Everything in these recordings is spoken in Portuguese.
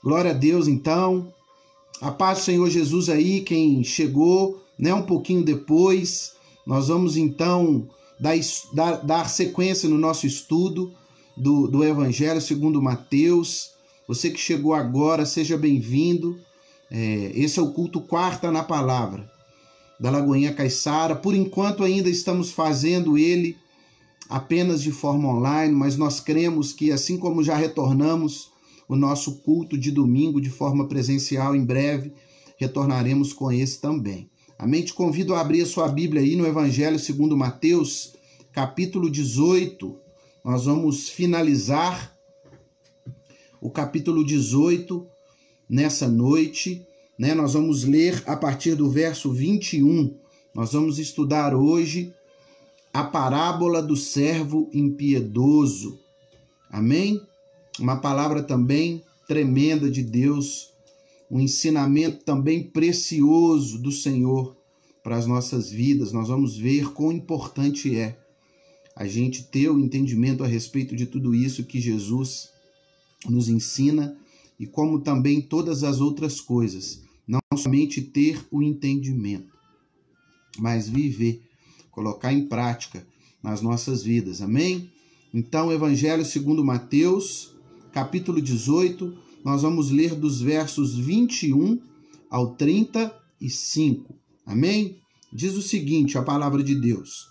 Glória a Deus, então. A paz do Senhor Jesus aí, quem chegou, né, um pouquinho depois. Nós vamos, então, dar sequência no nosso estudo do Evangelho segundo Mateus. Você que chegou agora, seja bem-vindo. Esse é o culto Quarta na Palavra, da Lagoinha Caiçara. Por enquanto ainda estamos fazendo ele apenas de forma online, mas nós cremos que assim como já retornamos o nosso culto de domingo de forma presencial, em breve retornaremos com esse também. Amém? Te convido a abrir a sua Bíblia aí no Evangelho segundo Mateus, capítulo 18. Nós vamos finalizar o capítulo 18 nessa noite, né? Nós vamos ler a partir do verso 21. Nós vamos estudar hoje a parábola do servo impiedoso. Amém? Uma palavra também tremenda de Deus, um ensinamento também precioso do Senhor para as nossas vidas. Nós vamos ver quão importante é a gente ter o entendimento a respeito de tudo isso que Jesus nos ensina e como também todas as outras coisas. Não somente ter o entendimento, mas viver, colocar em prática nas nossas vidas. Amém? Então, Evangelho segundo Mateus, capítulo 18, nós vamos ler dos versos 21 ao 35. Amém? Diz o seguinte, a palavra de Deus.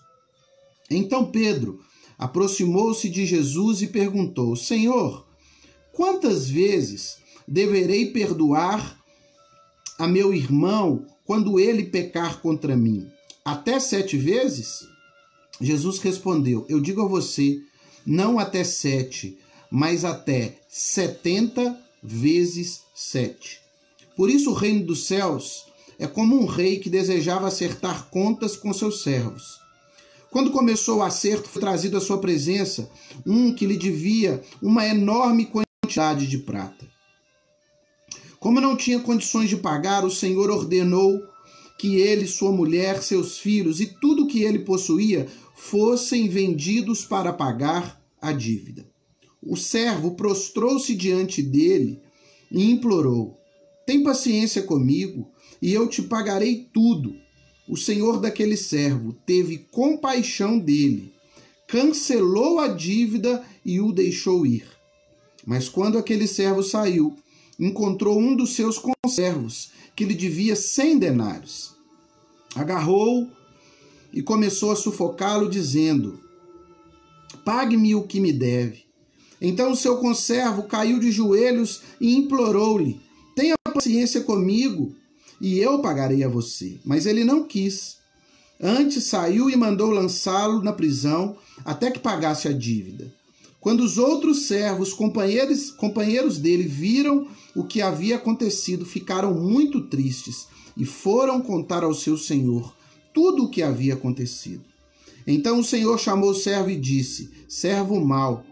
Então Pedro aproximou-se de Jesus e perguntou: Senhor, quantas vezes deverei perdoar a meu irmão quando ele pecar contra mim? Até 7 vezes? Jesus respondeu: eu digo a você, não até 7, mas até 70 vezes 7. Por isso o reino dos céus é como um rei que desejava acertar contas com seus servos. Quando começou o acerto, foi trazido à sua presença um que lhe devia uma enorme quantidade de prata. Como não tinha condições de pagar, o Senhor ordenou que ele, sua mulher, seus filhos e tudo o que ele possuía fossem vendidos para pagar a dívida. O servo prostrou-se diante dele e implorou: tem paciência comigo e eu te pagarei tudo. O senhor daquele servo teve compaixão dele, cancelou a dívida e o deixou ir. Mas quando aquele servo saiu, encontrou um dos seus conservos, que lhe devia 100 denários. Agarrou e começou a sufocá-lo, dizendo: pague-me o que me deve. Então o seu conservo caiu de joelhos e implorou-lhe: tenha paciência comigo e eu pagarei a você. Mas ele não quis. Antes saiu e mandou lançá-lo na prisão até que pagasse a dívida. Quando os outros servos, companheiros dele, viram o que havia acontecido, ficaram muito tristes e foram contar ao seu senhor tudo o que havia acontecido. Então o senhor chamou o servo e disse: servo mau,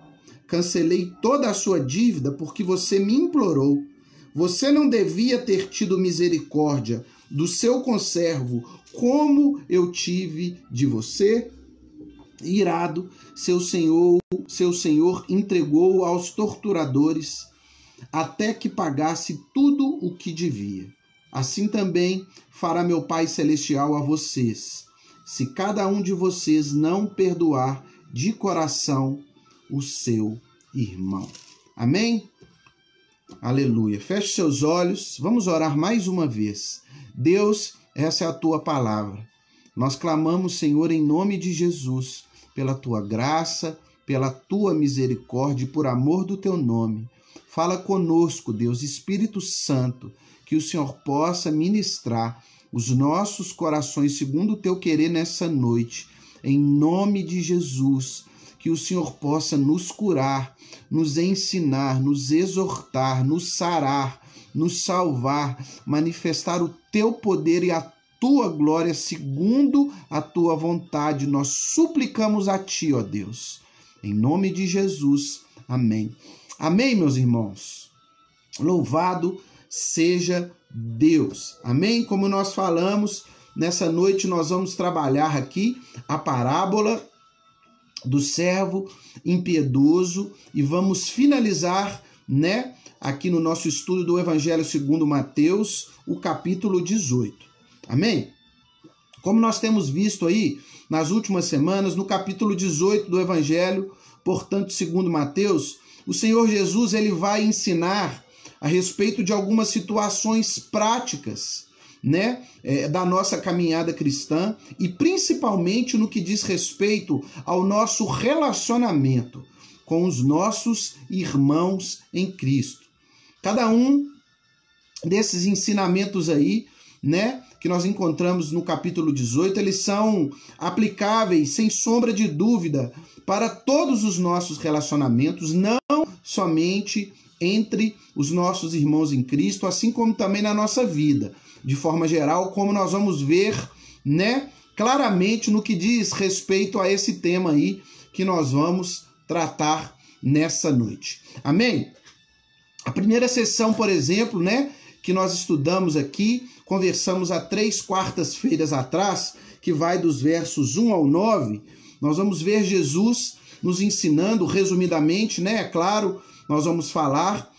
cancelei toda a sua dívida porque você me implorou. Você não devia ter tido misericórdia do seu conservo como eu tive de você? Irado, seu senhor entregou-o aos torturadores até que pagasse tudo o que devia. Assim também fará meu Pai Celestial a vocês, se cada um de vocês não perdoar de coração o seu irmão. Amém? Aleluia. Feche seus olhos, vamos orar mais uma vez. Deus, essa é a tua palavra. Nós clamamos, Senhor, em nome de Jesus, pela tua graça, pela tua misericórdia e por amor do teu nome. Fala conosco, Deus, Espírito Santo, que o Senhor possa ministrar os nossos corações segundo o teu querer nessa noite. Em nome de Jesus, que o Senhor possa nos curar, nos ensinar, nos exortar, nos sarar, nos salvar, manifestar o teu poder e a tua glória segundo a tua vontade. Nós suplicamos a ti, ó Deus. Em nome de Jesus. Amém. Amém, meus irmãos. Louvado seja Deus. Amém? Como nós falamos, nessa noite nós vamos trabalhar aqui a parábola do servo impiedoso e vamos finalizar né, aqui no nosso estudo do Evangelho segundo Mateus, o capítulo 18. Amém? Como nós temos visto aí nas últimas semanas, no capítulo 18 do Evangelho, portanto, segundo Mateus, o Senhor Jesus ele vai ensinar a respeito de algumas situações práticas, né, da nossa caminhada cristã e principalmente no que diz respeito ao nosso relacionamento com os nossos irmãos em Cristo. Cada um desses ensinamentos aí, né, que nós encontramos no capítulo 18, eles são aplicáveis, sem sombra de dúvida, para todos os nossos relacionamentos, não somente entre os nossos irmãos em Cristo, assim como também na nossa vida, de forma geral, como nós vamos ver, né, claramente no que diz respeito a esse tema aí que nós vamos tratar nessa noite. Amém? A primeira sessão, por exemplo, né, que nós estudamos aqui, conversamos há 3 quartas-feiras atrás, que vai dos versos 1 ao 9, nós vamos ver Jesus nos ensinando, resumidamente, né, é claro, nós vamos falar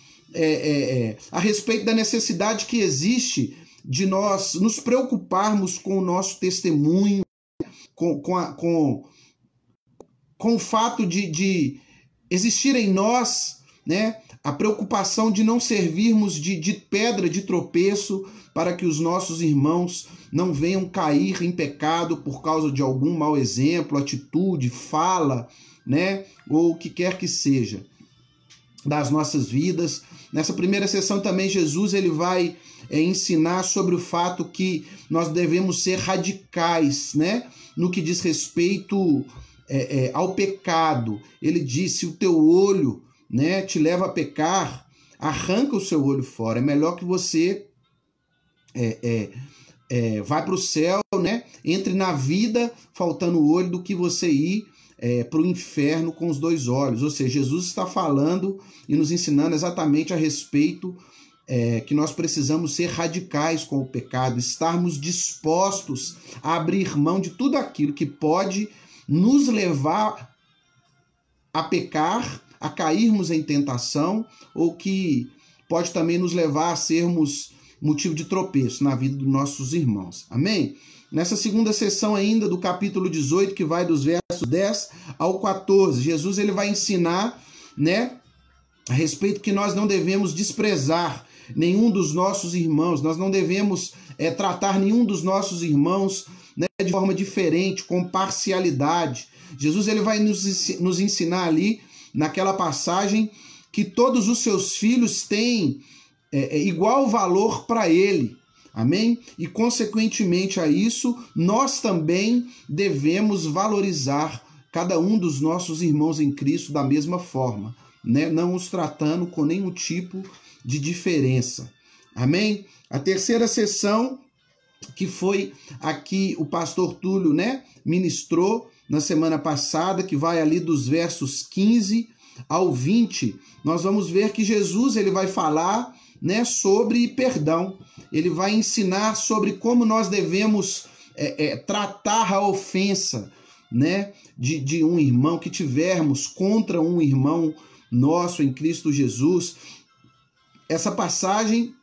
a respeito da necessidade que existe de nós nos preocuparmos com o nosso testemunho, com o fato de existir em nós, né, a preocupação de não servirmos de pedra de tropeço para que os nossos irmãos não venham cair em pecado por causa de algum mau exemplo, atitude, fala, né, ou o que quer que seja das nossas vidas. Nessa primeira sessão também Jesus ele vai ensinar sobre o fato que nós devemos ser radicais, né, no que diz respeito ao pecado. Ele disse: o teu olho, né, te leva a pecar, arranca o seu olho fora. É melhor que você vá para o céu, né, entre na vida faltando o olho, do que você ir para o inferno com os 2 olhos. Ou seja, Jesus está falando e nos ensinando exatamente a respeito que nós precisamos ser radicais com o pecado, estarmos dispostos a abrir mão de tudo aquilo que pode nos levar a pecar, a cairmos em tentação, ou que pode também nos levar a sermos motivo de tropeço na vida dos nossos irmãos. Amém? Nessa segunda sessão ainda do capítulo 18, que vai dos versos 10 ao 14, Jesus ele vai ensinar, né, a respeito que nós não devemos desprezar nenhum dos nossos irmãos, nós não devemos tratar nenhum dos nossos irmãos, né, de forma diferente, com parcialidade. Jesus ele vai nos ensinar ali, naquela passagem, que todos os seus filhos têm igual valor para ele. Amém? E, consequentemente a isso, nós também devemos valorizar cada um dos nossos irmãos em Cristo da mesma forma, né? Não os tratando com nenhum tipo de diferença. Amém? A terceira sessão, que foi aqui o pastor Túlio, né, ministrou na semana passada, que vai ali dos versos 15 ao 20, nós vamos ver que Jesus ele vai falar, né, sobre perdão. Ele vai ensinar sobre como nós devemos tratar a ofensa, né, de um irmão que tivermos contra um irmão nosso em Cristo Jesus. Essa passagem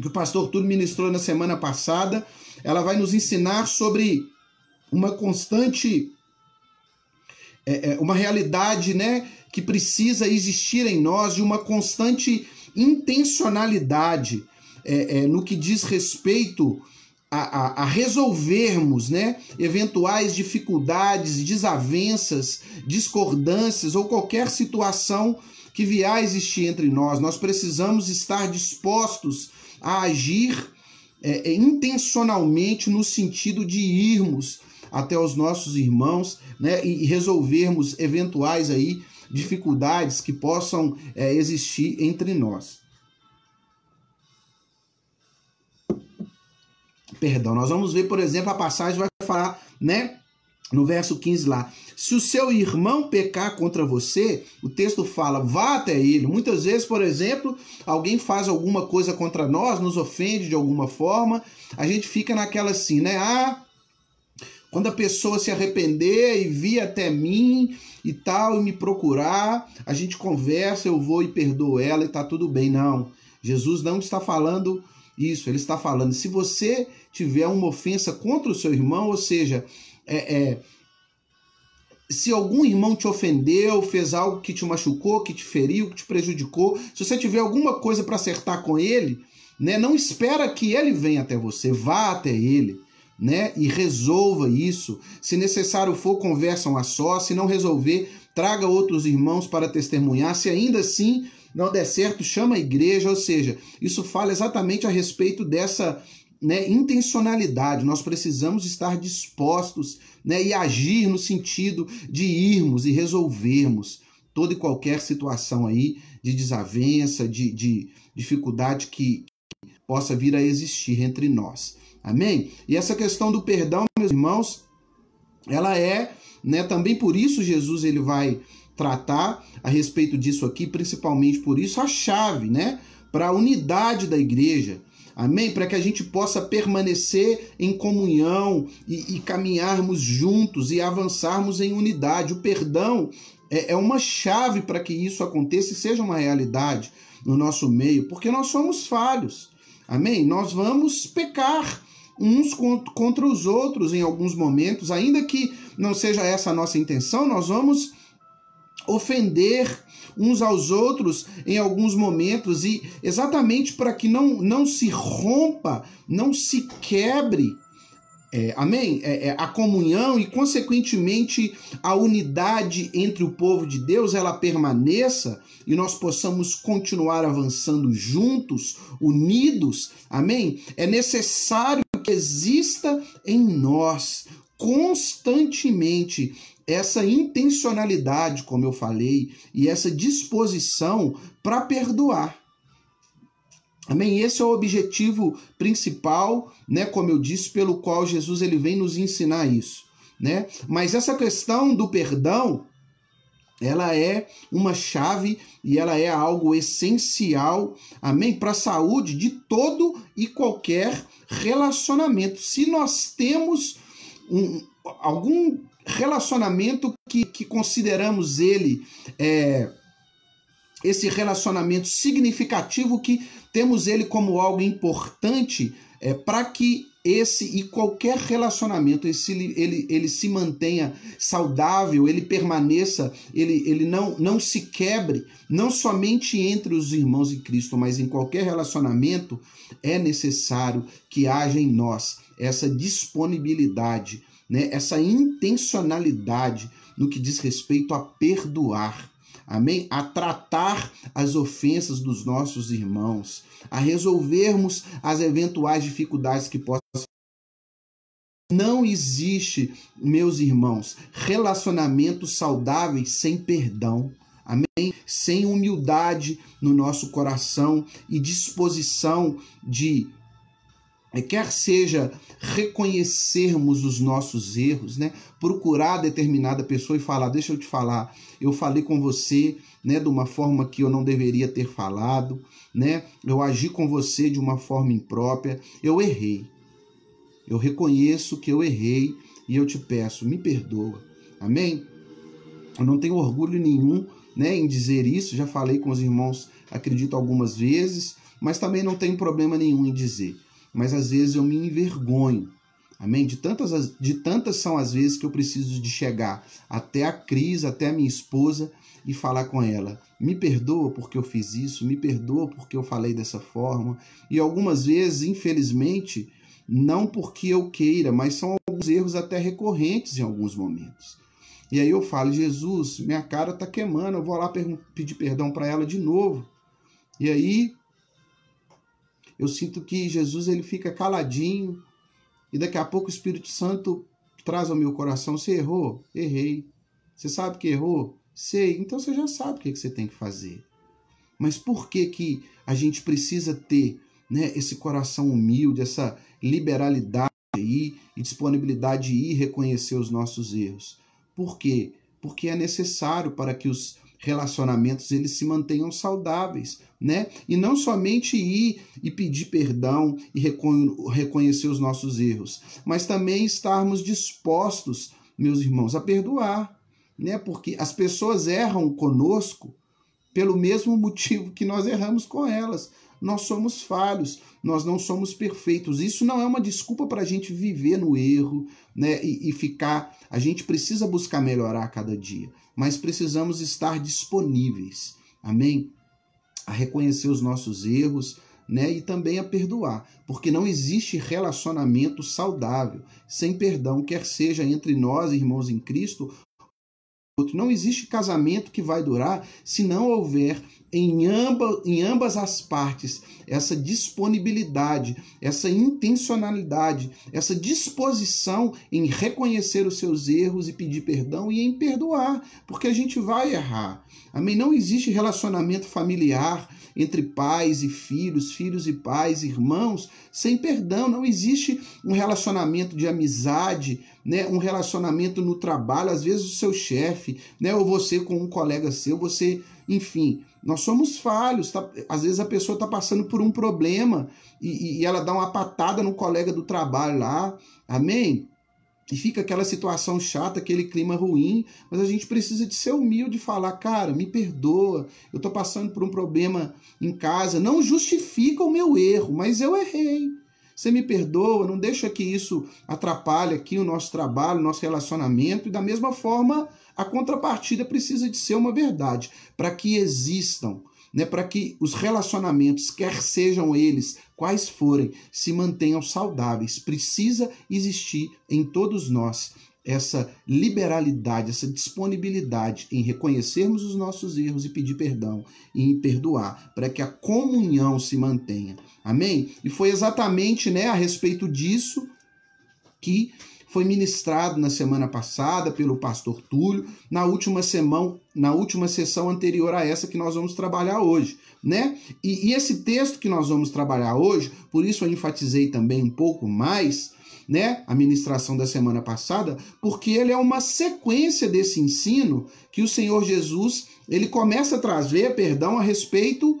que o pastor Túlio ministrou na semana passada, ela vai nos ensinar sobre uma constante, uma realidade, né, que precisa existir em nós, de uma constante intencionalidade no que diz respeito a resolvermos, né, eventuais dificuldades, desavenças, discordâncias ou qualquer situação que vier a existir entre nós. Nós precisamos estar dispostos a agir intencionalmente no sentido de irmos até os nossos irmãos, né, e resolvermos eventuais aí dificuldades que possam existir entre nós. Perdão, nós vamos ver, por exemplo, a passagem vai falar, né, no verso 15 lá: se o seu irmão pecar contra você, o texto fala, vá até ele. Muitas vezes, por exemplo, alguém faz alguma coisa contra nós, nos ofende de alguma forma, a gente fica naquela assim, né, Quando a pessoa se arrepender e vir até mim e tal, e me procurar, a gente conversa, eu vou e perdoo ela e tá tudo bem. Não, Jesus não está falando isso, ele está falando, se você tiver uma ofensa contra o seu irmão, ou seja, se algum irmão te ofendeu, fez algo que te machucou, que te feriu, que te prejudicou, se você tiver alguma coisa para acertar com ele, né, não espera que ele venha até você, vá até ele, né, e resolva isso. Se necessário for, conversam a sós. Se não resolver, traga outros irmãos para testemunhar. Se ainda assim não der certo, chama a igreja. Ou seja, isso fala exatamente a respeito dessa, né, intencionalidade. Nós precisamos estar dispostos, né, e agir no sentido de irmos e resolvermos toda e qualquer situação aí de desavença, de dificuldade que possa vir a existir entre nós. Amém? E essa questão do perdão, meus irmãos, ela é, né, também por isso Jesus ele vai tratar a respeito disso aqui, principalmente por isso, a chave, né, para a unidade da igreja. Amém? Para que a gente possa permanecer em comunhão e caminharmos juntos e avançarmos em unidade. O perdão é uma chave para que isso aconteça e seja uma realidade no nosso meio, porque nós somos falhos. Amém? Nós vamos pecar uns contra os outros em alguns momentos, ainda que não seja essa a nossa intenção, nós vamos ofender uns aos outros em alguns momentos, e exatamente para que não se rompa, não se quebre, amém? A comunhão e, consequentemente, a unidade entre o povo de Deus, ela permaneça e nós possamos continuar avançando juntos, unidos, amém? É necessário que exista em nós constantemente essa intencionalidade, como eu falei, e essa disposição para perdoar. Amém? Esse é o objetivo principal, né, como eu disse, pelo qual Jesus ele vem nos ensinar isso, né? Mas essa questão do perdão, ela é uma chave e ela é algo essencial, amém, para a saúde de todo e qualquer relacionamento. Se nós temos algum relacionamento que consideramos ele esse relacionamento significativo, que temos ele como algo importante, para que esse e qualquer relacionamento ele se mantenha saudável, ele permaneça, ele não se quebre, não somente entre os irmãos em Cristo, mas em qualquer relacionamento, é necessário que haja em nós essa disponibilidade, né, essa intencionalidade no que diz respeito a perdoar. Amém? A tratar as ofensas dos nossos irmãos, a resolvermos as eventuais dificuldades que possam. Não existe, meus irmãos, relacionamentos saudáveis sem perdão. Amém? Sem humildade no nosso coração e disposição de, quer seja reconhecermos os nossos erros, né? Procurar determinada pessoa e falar, deixa eu te falar, eu falei com você, né, de uma forma que eu não deveria ter falado, né? Eu agi com você de uma forma imprópria, eu errei. Eu reconheço que eu errei e eu te peço, me perdoa. Amém? Eu não tenho orgulho nenhum, né, em dizer isso, já falei com os irmãos, acredito, algumas vezes, mas também não tenho problema nenhum em dizer. Mas às vezes eu me envergonho, amém? De tantas são as vezes que eu preciso de chegar até a Cris, até a minha esposa e falar com ela, me perdoa porque eu fiz isso, me perdoa porque eu falei dessa forma. E algumas vezes, infelizmente, não porque eu queira, mas são alguns erros até recorrentes em alguns momentos. E aí eu falo, Jesus, minha cara tá queimando, eu vou lá pedir perdão para ela de novo. E aí eu sinto que Jesus ele fica caladinho e daqui a pouco o Espírito Santo traz ao meu coração, você errou? Errei. Você sabe que errou? Sei. Então você já sabe o que você tem que fazer. Mas por que a gente precisa ter, né, esse coração humilde, essa liberalidade aí e disponibilidade de ir reconhecer os nossos erros? Por quê? Porque é necessário para que os relacionamentos eles se mantenham saudáveis, né? E não somente ir e pedir perdão e reconhecer os nossos erros, mas também estarmos dispostos, meus irmãos, a perdoar, né? Porque as pessoas erram conosco pelo mesmo motivo que nós erramos com elas. Nós somos falhos, nós não somos perfeitos. Isso não é uma desculpa para a gente viver no erro, né? E ficar. A gente precisa buscar melhorar a cada dia, mas precisamos estar disponíveis, amém? A reconhecer os nossos erros, né? E também a perdoar, porque não existe relacionamento saudável sem perdão, quer seja entre nós, irmãos em Cristo. Não existe casamento que vai durar se não houver em ambas as partes essa disponibilidade, essa intencionalidade, essa disposição em reconhecer os seus erros e pedir perdão e em perdoar, porque a gente vai errar. Amém? Não existe relacionamento familiar entre pais e filhos, filhos e pais, irmãos, sem perdão. Não existe um relacionamento de amizade, né? Um relacionamento no trabalho, às vezes o seu chefe, né? Ou você com um colega seu, você, enfim, nós somos falhos, tá? Às vezes a pessoa está passando por um problema e ela dá uma patada no colega do trabalho lá, amém? E fica aquela situação chata, aquele clima ruim, mas a gente precisa de ser humilde e falar, cara, me perdoa, eu estou passando por um problema em casa, não justifica o meu erro, mas eu errei. Você me perdoa, não deixa que isso atrapalhe aqui o nosso trabalho, o nosso relacionamento, e da mesma forma, a contrapartida precisa de ser uma verdade, para que existam, né, para que os relacionamentos, quer sejam eles quais forem, se mantenham saudáveis. Precisa existir em todos nós essa liberalidade, essa disponibilidade em reconhecermos os nossos erros e pedir perdão e em perdoar, para que a comunhão se mantenha. Amém? E foi exatamente, né, a respeito disso que foi ministrado na semana passada pelo pastor Túlio, na última sessão anterior a essa que nós vamos trabalhar hoje, né? E esse texto que nós vamos trabalhar hoje, por isso eu enfatizei também um pouco mais, né, a ministração da semana passada, porque ele é uma sequência desse ensino que o Senhor Jesus, ele começa a trazer perdão a respeito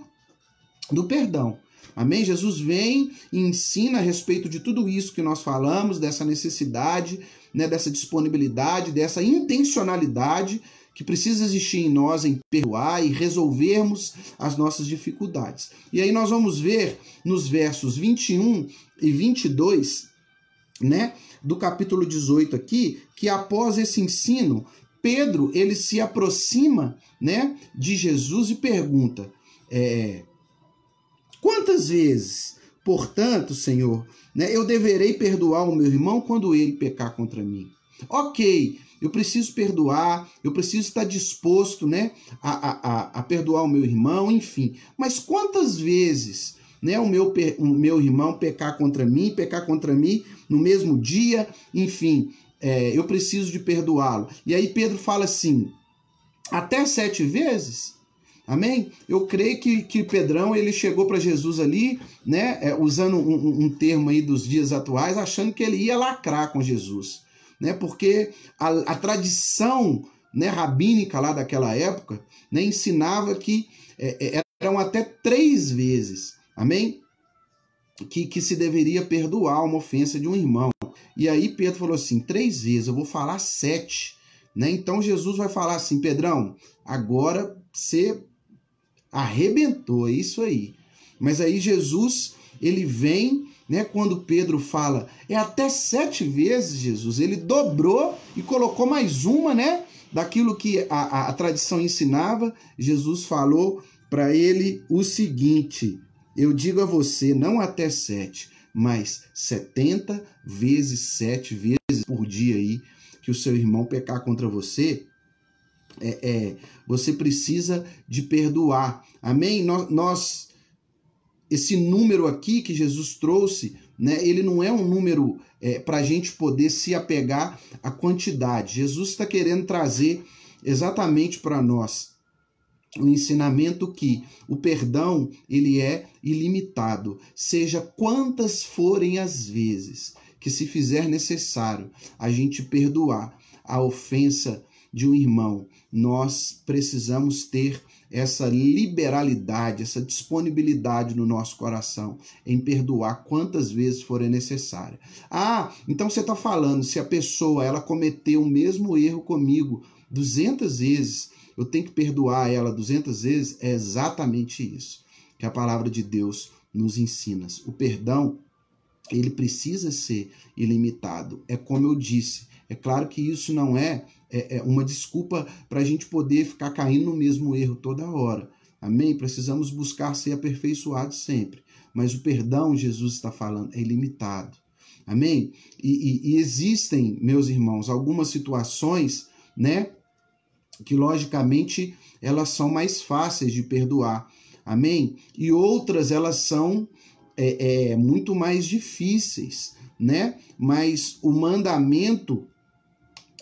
do perdão. Amém? Jesus vem e ensina a respeito de tudo isso que nós falamos, dessa necessidade, né, dessa disponibilidade, dessa intencionalidade que precisa existir em nós em perdoar e resolvermos as nossas dificuldades. E aí nós vamos ver nos versos 21 e 22, né, do capítulo 18 aqui, que após esse ensino, Pedro, ele se aproxima, né, de Jesus e pergunta, quantas vezes, portanto, Senhor, né, eu deverei perdoar o meu irmão quando ele pecar contra mim? Ok, eu preciso perdoar, eu preciso estar disposto, né, a perdoar o meu irmão, enfim. Mas quantas vezes, né, o meu irmão pecar contra mim no mesmo dia, enfim, eu preciso de perdoá-lo. E aí Pedro fala assim, até 7 vezes? Amém? Eu creio que Pedrão, ele chegou para Jesus ali, né, usando um termo aí dos dias atuais, achando que ele ia lacrar com Jesus, né, porque a tradição, né, rabínica lá daquela época, né, ensinava que eram até 3 vezes, amém? Que se deveria perdoar uma ofensa de um irmão. E aí Pedro falou assim, 3 vezes, eu vou falar 7, né? Então Jesus vai falar assim, Pedrão, agora você arrebentou, é isso aí. Mas aí Jesus, ele vem, né, quando Pedro fala, até 7 vezes, Jesus, ele dobrou e colocou mais uma, né, daquilo que a tradição ensinava. Jesus falou para ele o seguinte, eu digo a você, não até 7, mas 70 vezes 7 vezes por dia aí, que o seu irmão pecar contra você, você precisa de perdoar. Amém? Esse número aqui que Jesus trouxe, né, ele não é um número para a gente poder se apegar à quantidade. Jesus está querendo trazer exatamente para nós um ensinamento que o perdão, ele é ilimitado, seja quantas forem as vezes que se fizer necessário a gente perdoar a ofensa, de um irmão, nós precisamos ter essa liberalidade, essa disponibilidade no nosso coração em perdoar quantas vezes forem necessárias. Ah, então você está falando, se a pessoa ela cometeu o mesmo erro comigo 200 vezes, eu tenho que perdoar ela 200 vezes? É exatamente isso que a palavra de Deus nos ensina. O perdão, ele precisa ser ilimitado. É como eu disse, é claro que isso não é uma desculpa para a gente poder ficar caindo no mesmo erro toda hora. Amém? Precisamos buscar ser aperfeiçoados sempre. Mas o perdão, Jesus está falando, é ilimitado. Amém? E existem, meus irmãos, algumas situações, né, que logicamente elas são mais fáceis de perdoar. Amém? E outras elas são muito mais difíceis, né? Mas o mandamento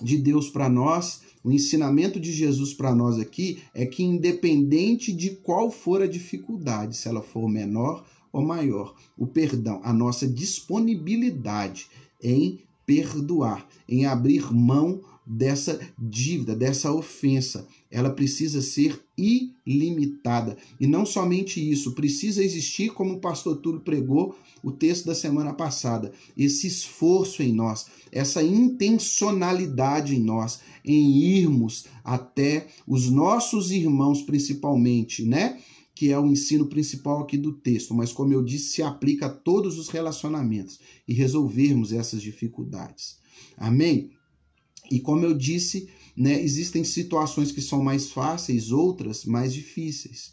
de Deus para nós, o ensinamento de Jesus para nós aqui é que independente de qual for a dificuldade, se ela for menor ou maior, o perdão, a nossa disponibilidade em perdoar, em abrir mão dessa dívida, dessa ofensa, ela precisa ser ilimitada. E não somente isso, precisa existir, como o pastor Túlio pregou o texto da semana passada, esse esforço em nós, essa intencionalidade em nós, em irmos até os nossos irmãos principalmente, né? Que é o ensino principal aqui do texto, mas como eu disse, se aplica a todos os relacionamentos e resolvermos essas dificuldades. Amém? E como eu disse, né, existem situações que são mais fáceis, outras mais difíceis.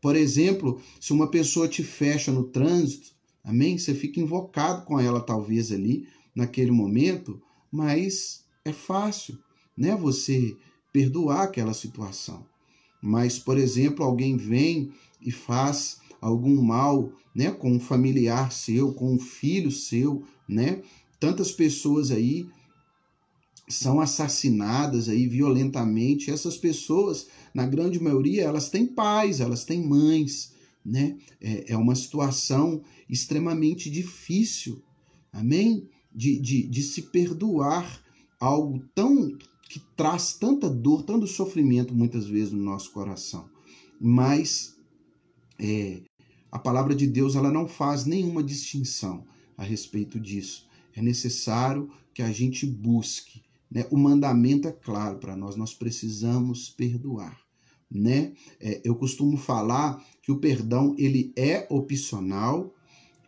Por exemplo, se uma pessoa te fecha no trânsito, amém? Você fica invocado com ela talvez ali, naquele momento, mas é fácil, né, você perdoar aquela situação. Mas, por exemplo, alguém vem e faz algum mal, né, com um familiar seu, com um filho seu, né? Tantas pessoas aí são assassinadas aí violentamente. Essas pessoas, na grande maioria, elas têm pais, elas têm mães, né? É uma situação extremamente difícil, amém? De se perdoar algo que traz tanta dor, tanto sofrimento muitas vezes no nosso coração. Mas a palavra de Deus ela não faz nenhuma distinção a respeito disso. É necessário que a gente busque, né? O mandamento é claro para nós, nós precisamos perdoar, né? Eu costumo falar que o perdão ele é opcional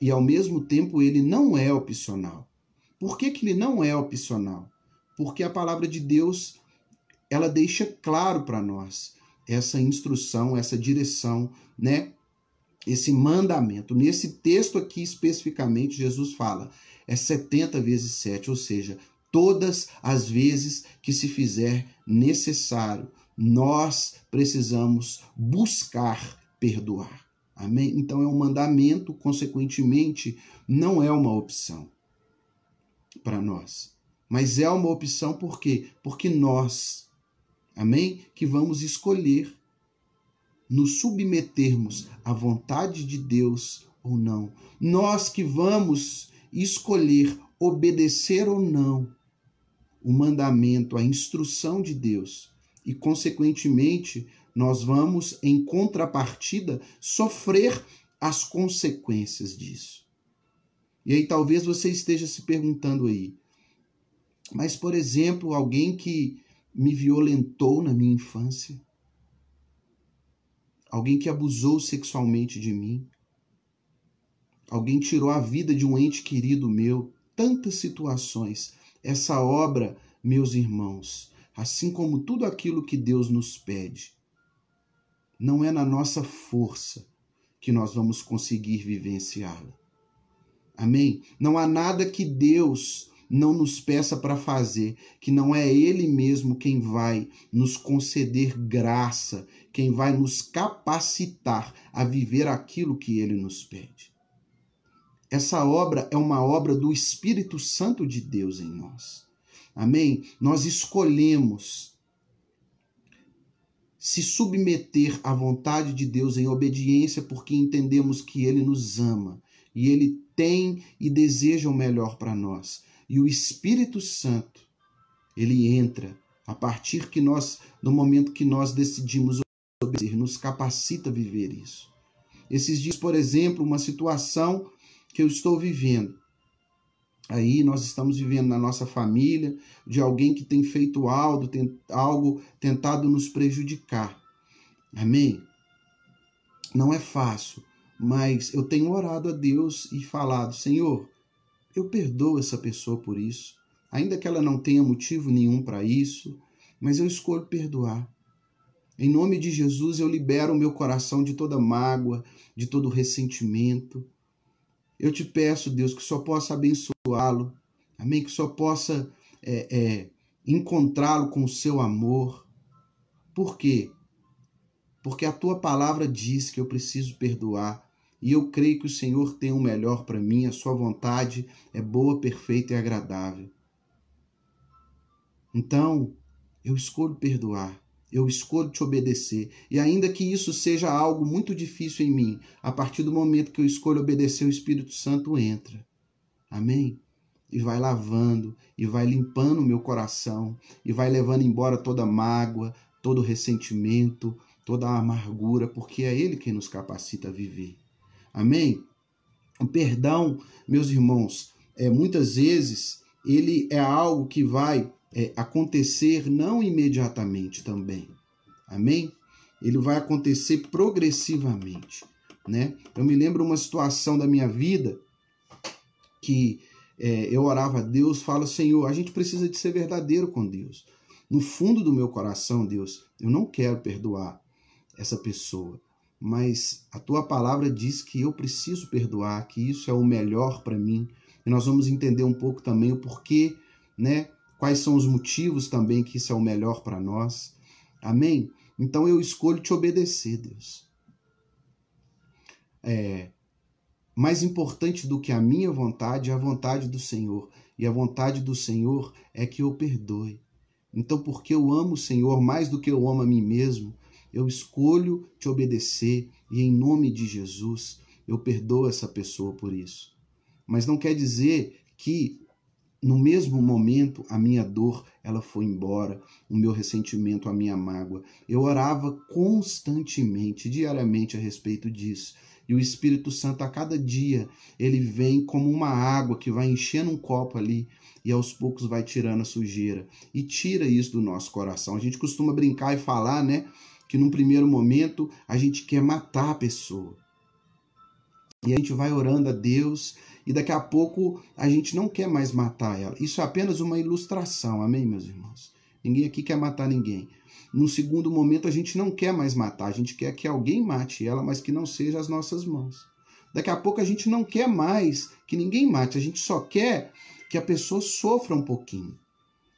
e ao mesmo tempo ele não é opcional. Por que ele não é opcional? Porque a palavra de Deus ela deixa claro para nós essa instrução, essa direção, né? Esse mandamento. Nesse texto aqui especificamente, Jesus fala, é 70 vezes 7, ou seja, todas as vezes que se fizer necessário, nós precisamos buscar perdoar. Amém? Então é um mandamento, consequentemente, não é uma opção para nós. Mas é uma opção por quê? Porque nós, amém? Que vamos escolher nos submetermos à vontade de Deus ou não. Nós que vamos escolher obedecer ou não o mandamento, a instrução de Deus. E, consequentemente, nós vamos, em contrapartida, sofrer as consequências disso. E aí talvez você esteja se perguntando aí, mas, por exemplo, alguém que me violentou na minha infância, alguém que abusou sexualmente de mim, alguém tirou a vida de um ente querido meu, tantas situações. Essa obra, meus irmãos, assim como tudo aquilo que Deus nos pede, não é na nossa força que nós vamos conseguir vivenciá-la. Amém? Não há nada que Deus não nos peça para fazer, que não é Ele mesmo quem vai nos conceder graça, quem vai nos capacitar a viver aquilo que Ele nos pede. Essa obra é uma obra do Espírito Santo de Deus em nós. Amém? Nós escolhemos se submeter à vontade de Deus em obediência porque entendemos que Ele nos ama e Ele tem e deseja o melhor para nós. E o Espírito Santo, ele entra a partir do momento que nós decidimos obedecer, nos capacita a viver isso. Esses dias, por exemplo, uma situação que eu estou vivendo. Aí nós estamos vivendo na nossa família de alguém que tem feito algo tentado nos prejudicar. Amém? Não é fácil, mas eu tenho orado a Deus e falado: Senhor, eu perdoo essa pessoa por isso, ainda que ela não tenha motivo nenhum para isso, mas eu escolho perdoar. Em nome de Jesus, eu libero o meu coração de toda mágoa, de todo ressentimento. Eu te peço, Deus, que só possa abençoá-lo, amém? Que só possa encontrá-lo com o seu amor. Por quê? Porque a tua palavra diz que eu preciso perdoar. E eu creio que o Senhor tem o melhor para mim, a sua vontade é boa, perfeita e agradável. Então, eu escolho perdoar. Eu escolho te obedecer. E ainda que isso seja algo muito difícil em mim, a partir do momento que eu escolho obedecer, o Espírito Santo entra. Amém? E vai lavando, e vai limpando o meu coração, e vai levando embora toda mágoa, todo ressentimento, toda a amargura, porque é Ele quem nos capacita a viver. Amém? O perdão, meus irmãos, muitas vezes ele é algo que vai acontecer não imediatamente também. Amém? Ele vai acontecer progressivamente, né? Eu me lembro uma situação da minha vida que eu orava a Deus, falo: Senhor, a gente precisa de ser verdadeiro com Deus. No fundo do meu coração, Deus, eu não quero perdoar essa pessoa, mas a tua palavra diz que eu preciso perdoar, que isso é o melhor para mim. E nós vamos entender um pouco também o porquê, né? Quais são os motivos também que isso é o melhor para nós. Amém? Então eu escolho te obedecer, Deus. Mais importante do que a minha vontade é a vontade do Senhor. E a vontade do Senhor é que eu perdoe. Então, porque eu amo o Senhor mais do que eu amo a mim mesmo, eu escolho te obedecer e em nome de Jesus eu perdoo essa pessoa por isso. Mas não quer dizer que no mesmo momento a minha dor ela foi embora, o meu ressentimento, a minha mágoa. Eu orava constantemente, diariamente a respeito disso. E o Espírito Santo a cada dia ele vem como uma água que vai enchendo um copo ali e aos poucos vai tirando a sujeira e tira isso do nosso coração. A gente costuma brincar e falar, né, que num primeiro momento a gente quer matar a pessoa. E a gente vai orando a Deus e daqui a pouco a gente não quer mais matar ela. Isso é apenas uma ilustração, amém, meus irmãos? Ninguém aqui quer matar ninguém. No segundo momento a gente não quer mais matar, a gente quer que alguém mate ela, mas que não seja as nossas mãos. Daqui a pouco a gente não quer mais que ninguém mate, a gente só quer que a pessoa sofra um pouquinho.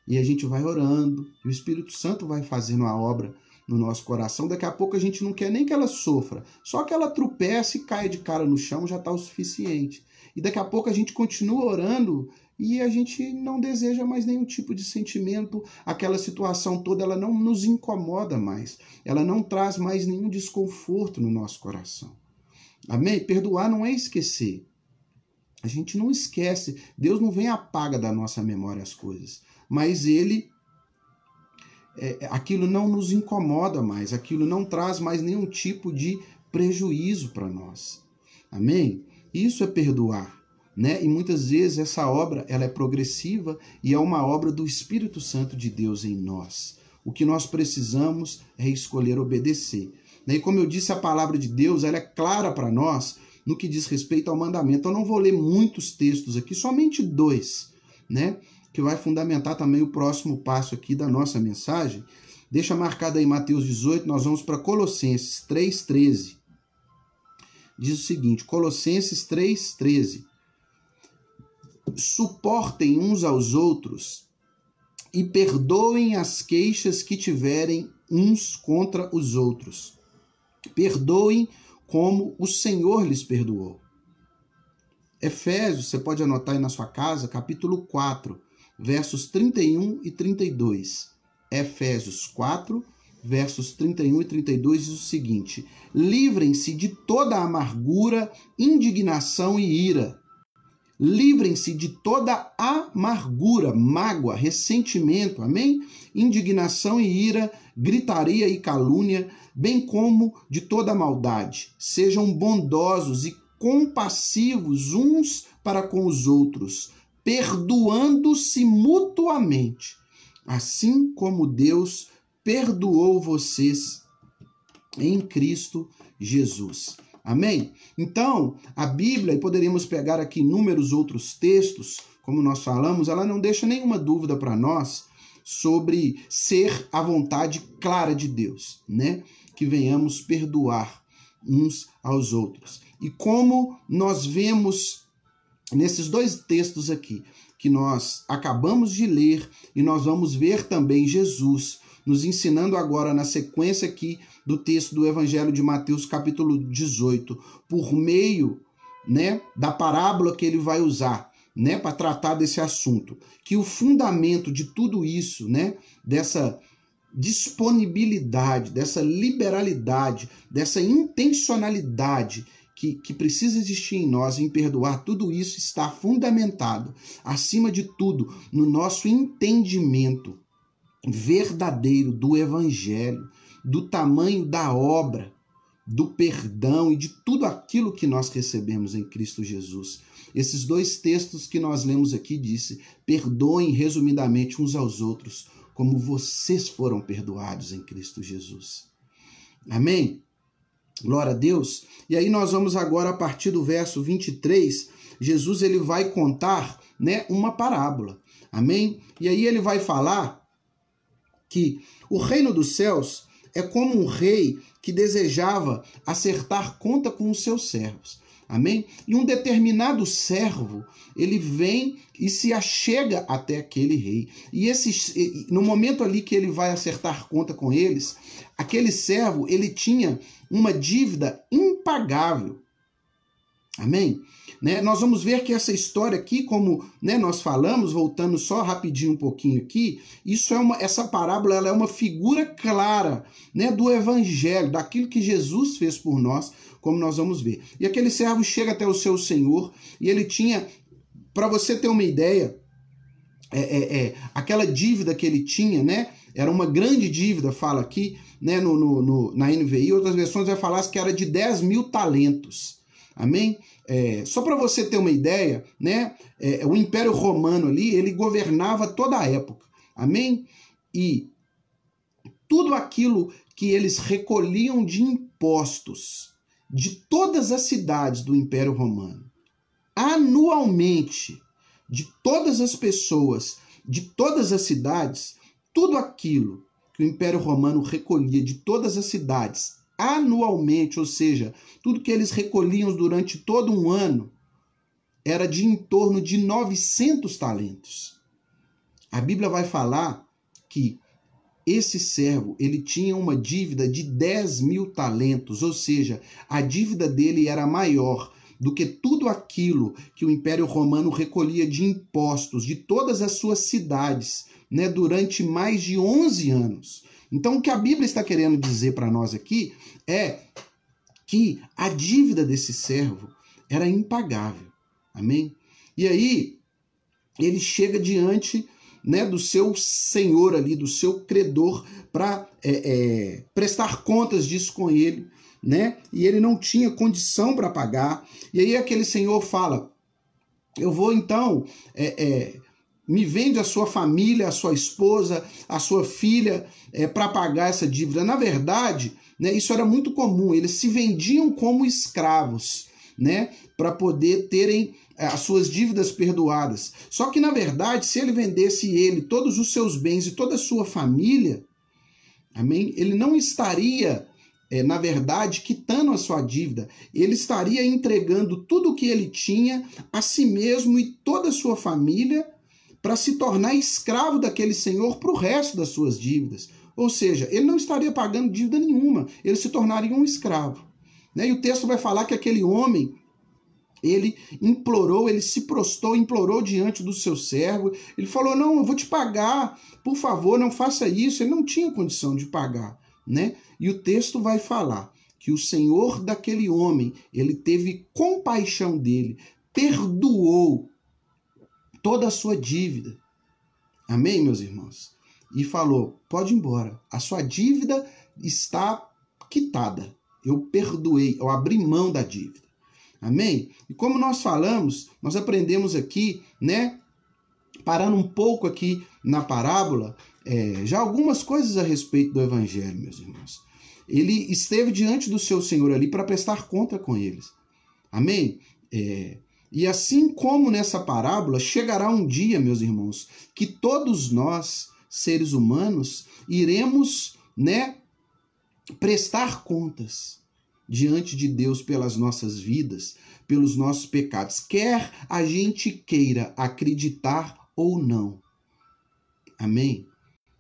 E a gente vai orando, e o Espírito Santo vai fazendo a obra no nosso coração. Daqui a pouco a gente não quer nem que ela sofra, só que ela tropece e caia de cara no chão já está o suficiente. E daqui a pouco a gente continua orando e a gente não deseja mais nenhum tipo de sentimento, aquela situação toda ela não nos incomoda mais, ela não traz mais nenhum desconforto no nosso coração. Amém? Perdoar não é esquecer. A gente não esquece, Deus não vem e apaga da nossa memória as coisas, mas aquilo não nos incomoda mais, aquilo não traz mais nenhum tipo de prejuízo para nós. Amém? Isso é perdoar, né? E muitas vezes essa obra ela é progressiva e é uma obra do Espírito Santo de Deus em nós. O que nós precisamos é escolher obedecer. E como eu disse, a palavra de Deus ela é clara para nós no que diz respeito ao mandamento. Eu não vou ler muitos textos aqui, somente 2, né? Que vai fundamentar também o próximo passo aqui da nossa mensagem. Deixa marcado aí Mateus 18, nós vamos para Colossenses 3,13. Diz o seguinte, Colossenses 3,13. Suportem uns aos outros e perdoem as queixas que tiverem uns contra os outros. Perdoem como o Senhor lhes perdoou. Efésios, você pode anotar aí na sua casa, capítulo 4, versos 31 e 32. Efésios 4, versos 31 e 32 diz o seguinte: livrem-se de toda amargura, indignação e ira. Livrem-se de toda amargura, mágoa, ressentimento, amém? Indignação e ira, gritaria e calúnia, bem como de toda maldade. Sejam bondosos e compassivos uns para com os outros, perdoando-se mutuamente, assim como Deus perdoou vocês em Cristo Jesus. Amém? Então, a Bíblia, e poderíamos pegar aqui inúmeros outros textos, como nós falamos, ela não deixa nenhuma dúvida para nós sobre ser a vontade clara de Deus, né? Que venhamos perdoar uns aos outros. E como nós vemos nesses dois textos aqui, que nós acabamos de ler, e nós vamos ver também Jesus nos ensinando agora na sequência aqui do texto do Evangelho de Mateus, capítulo 18, por meio, né, da parábola que ele vai usar, né, para tratar desse assunto, que o fundamento de tudo isso, né, dessa disponibilidade, dessa liberalidade, dessa intencionalidade que precisa existir em nós em perdoar, tudo isso está fundamentado, acima de tudo, no nosso entendimento verdadeiro do Evangelho, do tamanho da obra, do perdão e de tudo aquilo que nós recebemos em Cristo Jesus. Esses dois textos que nós lemos aqui disse: perdoem resumidamente uns aos outros, como vocês foram perdoados em Cristo Jesus. Amém? Glória a Deus. E aí nós vamos agora, a partir do verso 23, Jesus ele vai contar, né, uma parábola. Amém? E aí ele vai falar que o reino dos céus é como um rei que desejava acertar conta com os seus servos. Amém? E um determinado servo, ele vem e se achega até aquele rei. E no momento ali que ele vai acertar conta com eles, aquele servo, ele tinha uma dívida impagável. Amém? Né? Nós vamos ver que essa história aqui, como, né, nós falamos, voltando só rapidinho um pouquinho aqui, essa parábola ela é uma figura clara, né, do evangelho, daquilo que Jesus fez por nós, como nós vamos ver. E aquele servo chega até o seu senhor e ele tinha, para você ter uma ideia, aquela dívida que ele tinha, né, era uma grande dívida, fala aqui, né, na NVI, outras versões vai falar que era de 10.000 talentos. Amém? Só para você ter uma ideia, né? O Império Romano ali, ele governava toda a época. Amém? E tudo aquilo que eles recolhiam de impostos de todas as cidades do Império Romano, anualmente, de todas as pessoas, de todas as cidades, tudo aquilo que o Império Romano recolhia de todas as cidades, anualmente, ou seja, tudo que eles recolhiam durante todo um ano, era de em torno de 900 talentos. A Bíblia vai falar que esse servo, ele tinha uma dívida de 10.000 talentos, ou seja, a dívida dele era maior do que tudo aquilo que o Império Romano recolhia de impostos de todas as suas cidades, né, durante mais de 11 anos. Então, o que a Bíblia está querendo dizer para nós aqui é que a dívida desse servo era impagável. Amém? E aí, ele chega diante, né, do seu senhor ali, do seu credor, para prestar contas disso com ele, né? E ele não tinha condição para pagar. E aí aquele senhor fala: eu vou então... me vende a sua família, a sua esposa, a sua filha para pagar essa dívida. Na verdade, né, isso era muito comum. Eles se vendiam como escravos, né, para poder terem as suas dívidas perdoadas. Só que, na verdade, se ele vendesse todos os seus bens e toda a sua família, amém, ele não estaria, na verdade, quitando a sua dívida. Ele estaria entregando tudo o que ele tinha a si mesmo e toda a sua família, para se tornar escravo daquele senhor para o resto das suas dívidas. Ou seja, ele não estaria pagando dívida nenhuma, ele se tornaria um escravo. Né? E o texto vai falar que aquele homem, ele implorou, ele se prostrou, implorou diante do seu servo, ele falou: não, eu vou te pagar, por favor, não faça isso. Ele não tinha condição de pagar. Né? E o texto vai falar que o senhor daquele homem, ele teve compaixão dele, perdoou toda a sua dívida. Amém, meus irmãos? E falou, pode ir embora, a sua dívida está quitada. Eu perdoei, eu abri mão da dívida. Amém? E como nós falamos, nós aprendemos aqui, né? Parando um pouco aqui na parábola, já algumas coisas a respeito do evangelho, meus irmãos. Ele esteve diante do seu Senhor ali para prestar conta com eles. Amém? E assim como nessa parábola, chegará um dia, meus irmãos, que todos nós, seres humanos, iremos, né, prestar contas diante de Deus pelas nossas vidas, pelos nossos pecados, quer a gente queira acreditar ou não. Amém?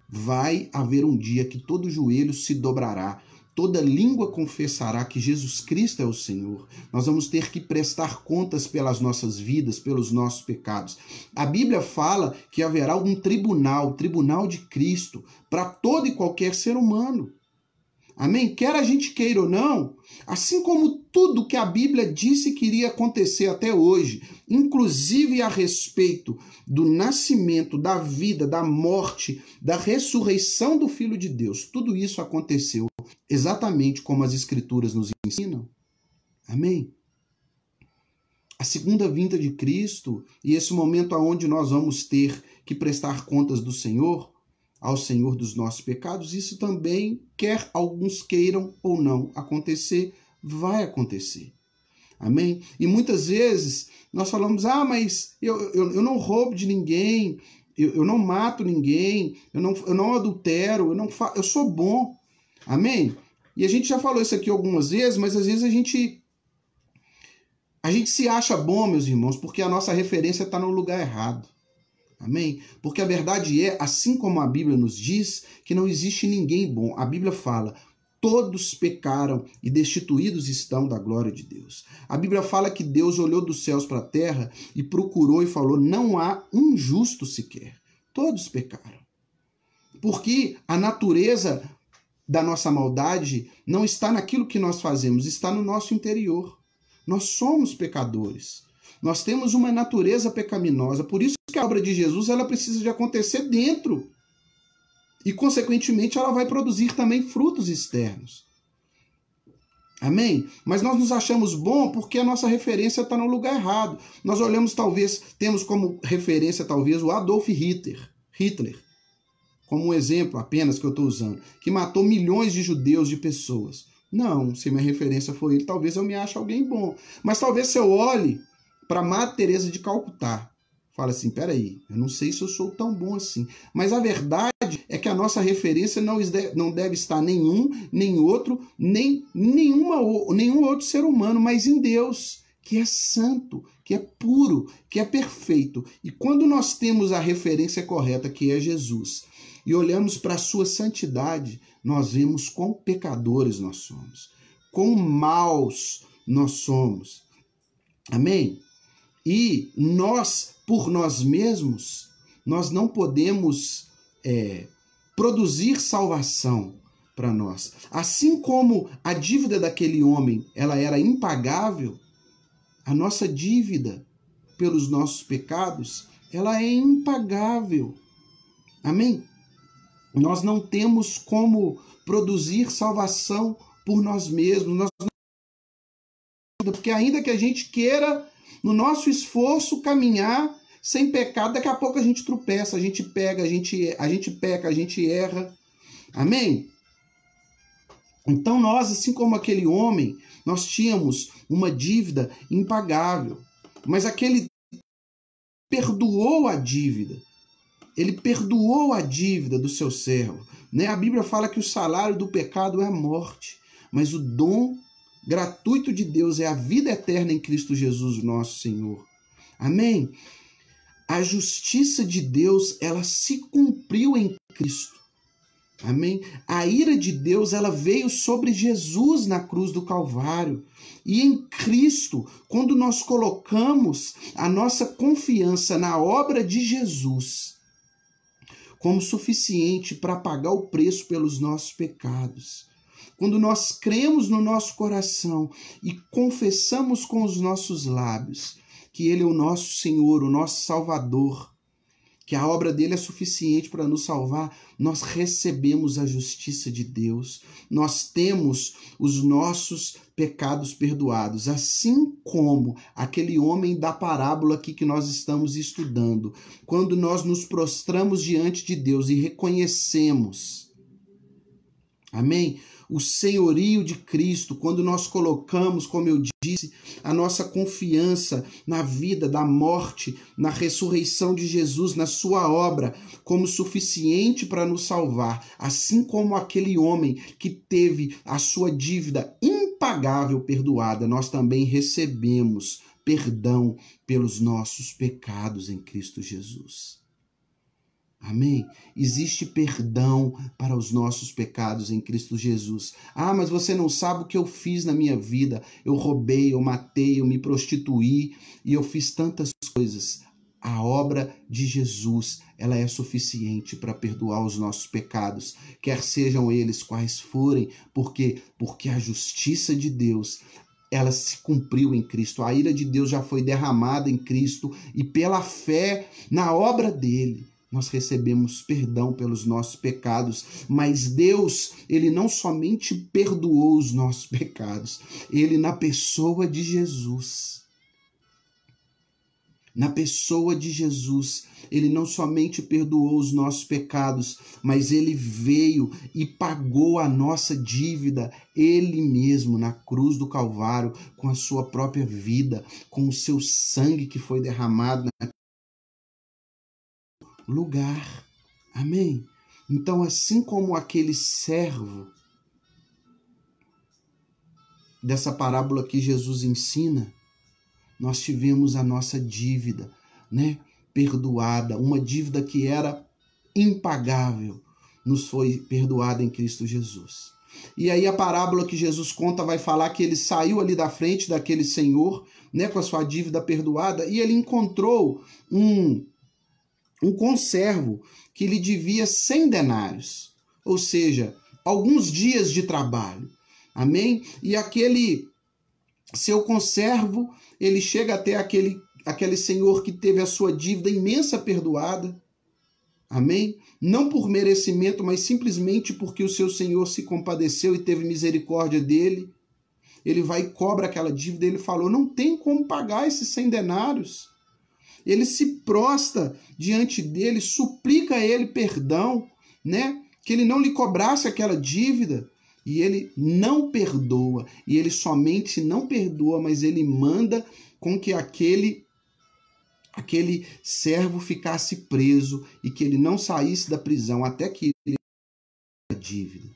Vai haver um dia que todo joelho se dobrará, toda língua confessará que Jesus Cristo é o Senhor. Nós vamos ter que prestar contas pelas nossas vidas, pelos nossos pecados. A Bíblia fala que haverá um tribunal, o tribunal de Cristo, para todo e qualquer ser humano. Amém? Quer a gente queira ou não, assim como tudo que a Bíblia disse que iria acontecer até hoje, inclusive a respeito do nascimento, da vida, da morte, da ressurreição do Filho de Deus, tudo isso aconteceu exatamente como as Escrituras nos ensinam. Amém? A segunda vinda de Cristo e esse momento onde nós vamos ter que prestar contas do Senhor, ao Senhor dos nossos pecados, isso também, quer alguns queiram ou não acontecer, vai acontecer. Amém? E muitas vezes nós falamos, mas eu não roubo de ninguém, eu não mato ninguém, eu não adultero, eu sou bom. Amém? E a gente já falou isso aqui algumas vezes, mas às vezes a gente se acha bom, meus irmãos, porque a nossa referência está no lugar errado. Amém? Porque a verdade é, assim como a Bíblia nos diz, que não existe ninguém bom. A Bíblia fala, todos pecaram e destituídos estão da glória de Deus. A Bíblia fala que Deus olhou dos céus para a terra e procurou e falou, não há um justo sequer. Todos pecaram. Porque a natureza da nossa maldade não está naquilo que nós fazemos, está no nosso interior. Nós somos pecadores. Nós temos uma natureza pecaminosa, por isso que a obra de Jesus ela precisa de acontecer dentro. E, consequentemente, ela vai produzir também frutos externos. Amém? Mas nós nos achamos bom porque a nossa referência está no lugar errado. Nós olhamos, temos como referência, talvez, o Adolf Hitler, como um exemplo apenas que eu estou usando, que matou milhões de judeus, de pessoas. Não, se minha referência for ele, talvez eu me ache alguém bom. Mas talvez se eu olhe para Madre Teresa de Calcutá, fala assim, peraí, eu não sei se eu sou tão bom assim. Mas a verdade é que a nossa referência não deve estar nenhum outro ser humano, mas em Deus, que é santo, que é puro, que é perfeito. E quando nós temos a referência correta, que é Jesus, e olhamos para a sua santidade, nós vemos quão pecadores nós somos, quão maus nós somos. Amém? E nós, por nós mesmos, nós não podemos produzir salvação para nós. Assim como a dívida daquele homem ela era impagável, a nossa dívida pelos nossos pecados, ela é impagável. Amém? Nós não temos como produzir salvação por nós mesmos. Porque ainda que a gente queira, no nosso esforço, caminhar sem pecado, daqui a pouco a gente tropeça, a gente peca, a gente erra. Amém? Então nós, assim como aquele homem, nós tínhamos uma dívida impagável. Mas aquele perdoou a dívida. Ele perdoou a dívida do seu servo. Né? A Bíblia fala que o salário do pecado é a morte, mas o dom gratuito de Deus é a vida eterna em Cristo Jesus, nosso Senhor. Amém? A justiça de Deus, ela se cumpriu em Cristo. Amém? A ira de Deus, ela veio sobre Jesus na cruz do Calvário. E em Cristo, quando nós colocamos a nossa confiança na obra de Jesus como suficiente para pagar o preço pelos nossos pecados, quando nós cremos no nosso coração e confessamos com os nossos lábios que Ele é o nosso Senhor, o nosso Salvador, que a obra dele é suficiente para nos salvar, nós recebemos a justiça de Deus, nós temos os nossos pecados perdoados, assim como aquele homem da parábola aqui que nós estamos estudando. Quando nós nos prostramos diante de Deus e reconhecemos, amém? O senhorio de Cristo, quando nós colocamos, como eu disse, a nossa confiança na vida, da morte, na ressurreição de Jesus, na sua obra, como suficiente para nos salvar, assim como aquele homem que teve a sua dívida impagável perdoada, nós também recebemos perdão pelos nossos pecados em Cristo Jesus. Amém? Existe perdão para os nossos pecados em Cristo Jesus. Ah, mas você não sabe o que eu fiz na minha vida. Eu roubei, eu matei, eu me prostituí e eu fiz tantas coisas. A obra de Jesus, ela é suficiente para perdoar os nossos pecados, quer sejam eles quais forem, porque a justiça de Deus, ela se cumpriu em Cristo. A ira de Deus já foi derramada em Cristo e pela fé na obra dele, nós recebemos perdão pelos nossos pecados, mas Deus, ele não somente perdoou os nossos pecados, ele na pessoa de Jesus, ele não somente perdoou os nossos pecados, mas ele veio e pagou a nossa dívida, ele mesmo na cruz do Calvário, com a sua própria vida, com o seu sangue que foi derramado na lugar. Amém? Então, assim como aquele servo dessa parábola que Jesus ensina, nós tivemos a nossa dívida, perdoada, uma dívida que era impagável, nos foi perdoada em Cristo Jesus. E aí a parábola que Jesus conta vai falar que ele saiu ali da frente daquele senhor, com a sua dívida perdoada, e ele encontrou um conservo que lhe devia 100 denários, ou seja, alguns dias de trabalho. Amém? E aquele seu conservo, ele chega até aquele senhor que teve a sua dívida imensa perdoada. Amém? Não por merecimento, mas simplesmente porque o seu senhor se compadeceu e teve misericórdia dele. Ele vai e cobra aquela dívida. Ele falou, não tem como pagar esses 100 denários. Ele se prostra diante dele, suplica a ele perdão, que ele não lhe cobrasse aquela dívida, e ele não perdoa, e ele somente não perdoa, mas ele manda com que aquele servo ficasse preso e que ele não saísse da prisão até que ele a dívida.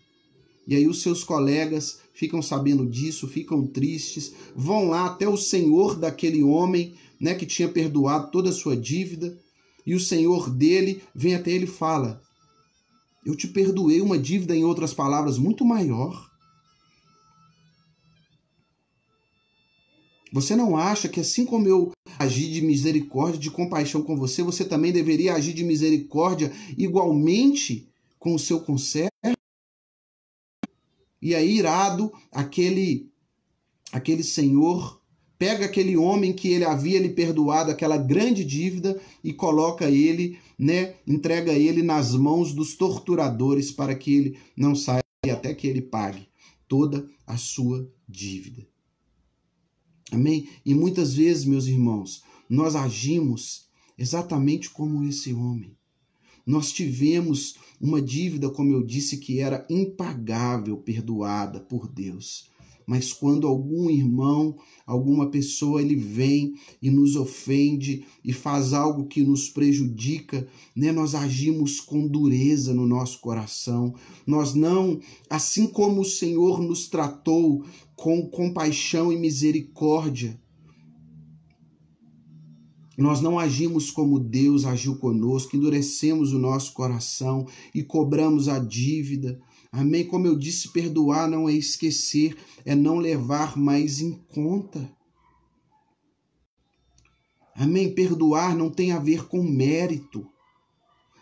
E aí os seus colegas ficam sabendo disso, ficam tristes, vão lá até o senhor daquele homem, que tinha perdoado toda a sua dívida, e o senhor dele vem até ele e fala, eu te perdoei uma dívida, em outras palavras, muito maior. Você não acha que assim como eu agi de misericórdia, de compaixão com você, você também deveria agir de misericórdia igualmente com o seu conservo? E aí, irado, aquele senhor pega aquele homem que ele havia lhe perdoado aquela grande dívida e coloca ele, entrega ele nas mãos dos torturadores para que ele não saia até que ele pague toda a sua dívida. Amém? E muitas vezes, meus irmãos, nós agimos exatamente como esse homem. Nós tivemos uma dívida, como eu disse, que era impagável, perdoada por Deus. Mas quando algum irmão, alguma pessoa, ele vem e nos ofende e faz algo que nos prejudica, nós agimos com dureza no nosso coração. Nós não, assim como o Senhor nos tratou com compaixão e misericórdia, nós não agimos como Deus agiu conosco, endurecemos o nosso coração e cobramos a dívida. Amém? Como eu disse, perdoar não é esquecer, é não levar mais em conta. Amém? Perdoar não tem a ver com mérito.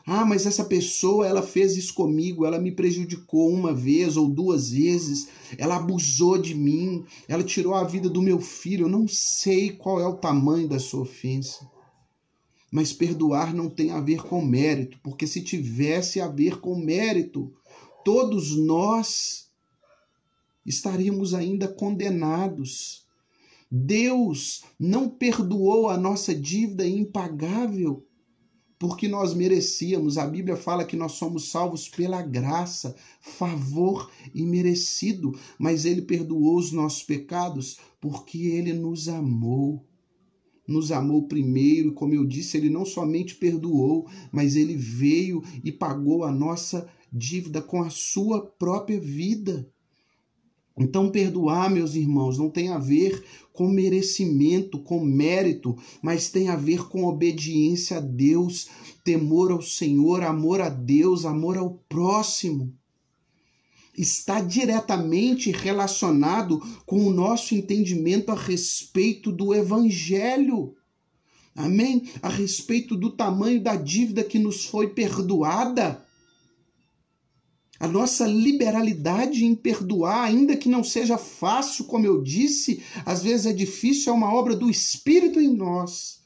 Ah, mas essa pessoa, ela fez isso comigo, ela me prejudicou uma vez ou duas vezes, ela abusou de mim, ela tirou a vida do meu filho. Eu não sei qual é o tamanho da sua ofensa. Mas perdoar não tem a ver com mérito, porque se tivesse a ver com mérito, todos nós estaríamos ainda condenados. Deus não perdoou a nossa dívida impagável porque nós merecíamos. A Bíblia fala que nós somos salvos pela graça, favor imerecido, mas Ele perdoou os nossos pecados porque Ele nos amou. Nos amou primeiro, como eu disse, Ele não somente perdoou, mas Ele veio e pagou a nossa dívida com a sua própria vida. Então, perdoar, meus irmãos, não tem a ver com merecimento, com mérito, mas tem a ver com obediência a Deus, temor ao Senhor, amor a Deus, amor ao próximo. Está diretamente relacionado com o nosso entendimento a respeito do Evangelho. Amém? A respeito do tamanho da dívida que nos foi perdoada. A nossa liberalidade em perdoar, ainda que não seja fácil, como eu disse, às vezes é difícil, é uma obra do Espírito em nós.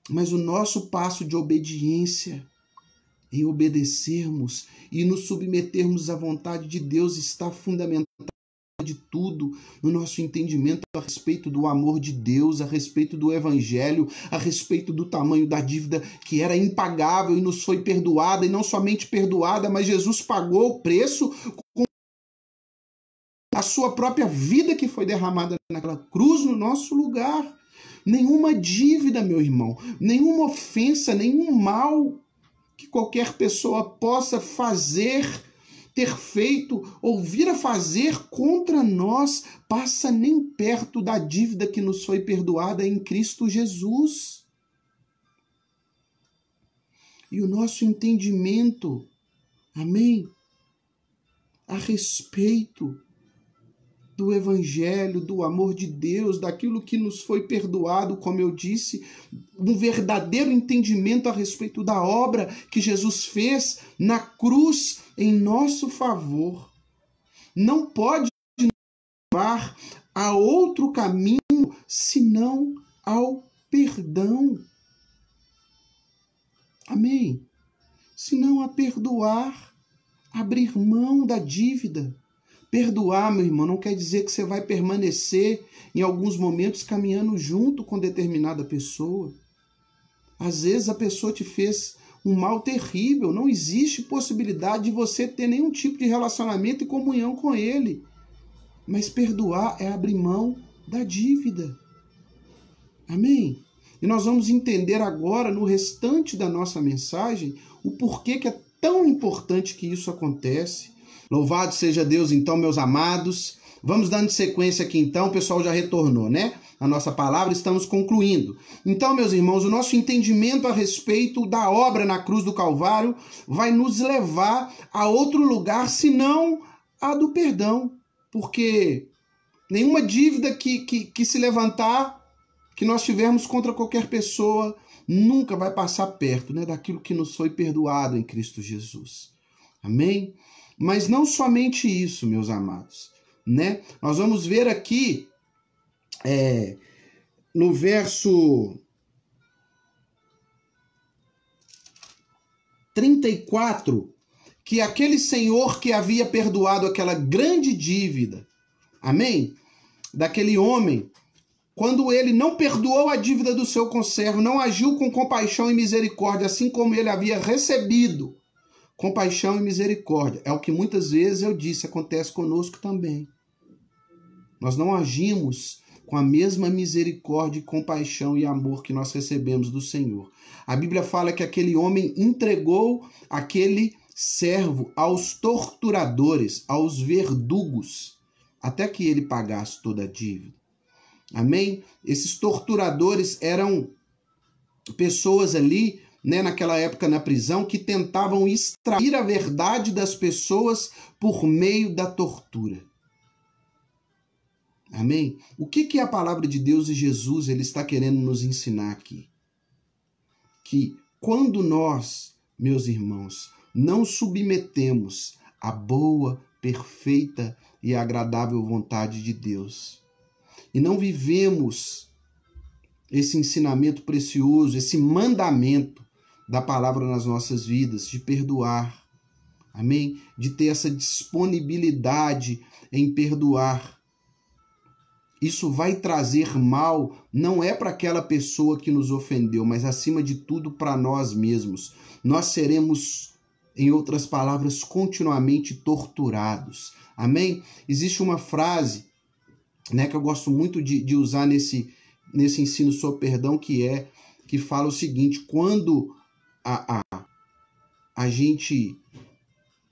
Mas o nosso passo de obediência, em obedecermos e nos submetermos à vontade de Deus, está fundamentado de tudo no nosso entendimento a respeito do amor de Deus, a respeito do Evangelho, a respeito do tamanho da dívida que era impagável e nos foi perdoada, e não somente perdoada, mas Jesus pagou o preço com a sua própria vida que foi derramada naquela cruz no nosso lugar. Nenhuma dívida, meu irmão, nenhuma ofensa, nenhum mal que qualquer pessoa possa fazer, ter feito ou vir a fazer contra nós passa nem perto da dívida que nos foi perdoada em Cristo Jesus. E o nosso entendimento, amém, a respeito do Evangelho, do amor de Deus, daquilo que nos foi perdoado, como eu disse, um verdadeiro entendimento a respeito da obra que Jesus fez na cruz em nosso favor, não pode levar a outro caminho senão ao perdão. Amém? Senão a perdoar, abrir mão da dívida. Perdoar, meu irmão, não quer dizer que você vai permanecer em alguns momentos caminhando junto com determinada pessoa. Às vezes a pessoa te fez um mal terrível, não existe possibilidade de você ter nenhum tipo de relacionamento e comunhão com ele. Mas perdoar é abrir mão da dívida. Amém? E nós vamos entender agora, no restante da nossa mensagem, o porquê que é tão importante que isso acontece. Louvado seja Deus, então, meus amados. Vamos dando sequência aqui, então. O pessoal já retornou, né? A nossa palavra, estamos concluindo. Então, meus irmãos, o nosso entendimento a respeito da obra na cruz do Calvário vai nos levar a outro lugar, senão a do perdão. Porque nenhuma dívida que se levantar, que nós tivermos contra qualquer pessoa, nunca vai passar perto, né, daquilo que nos foi perdoado em Cristo Jesus. Amém? Mas não somente isso, meus amados, né? Nós vamos ver aqui no verso 34, que aquele senhor que havia perdoado aquela grande dívida, amém? Daquele homem, quando ele não perdoou a dívida do seu conservo, não agiu com compaixão e misericórdia, assim como ele havia recebido compaixão e misericórdia. É o que muitas vezes eu disse, acontece conosco também. Nós não agimos com a mesma misericórdia, compaixão e amor que nós recebemos do Senhor. A Bíblia fala que aquele homem entregou aquele servo aos torturadores, aos verdugos, até que ele pagasse toda a dívida. Amém? Esses torturadores eram pessoas ali, né, naquela época na prisão, que tentavam extrair a verdade das pessoas por meio da tortura. Amém? O que a palavra de Deus e Jesus ele está querendo nos ensinar aqui? Que quando nós, meus irmãos, não submetemos à boa, perfeita e agradável vontade de Deus, e não vivemos esse ensinamento precioso, esse mandamento da palavra nas nossas vidas, de perdoar, amém? De ter essa disponibilidade em perdoar. Isso vai trazer mal, não é para aquela pessoa que nos ofendeu, mas acima de tudo para nós mesmos. Nós seremos, em outras palavras, continuamente torturados. Amém? Existe uma frase, né, que eu gosto muito de usar nesse ensino sobre perdão, que fala o seguinte: quando a gente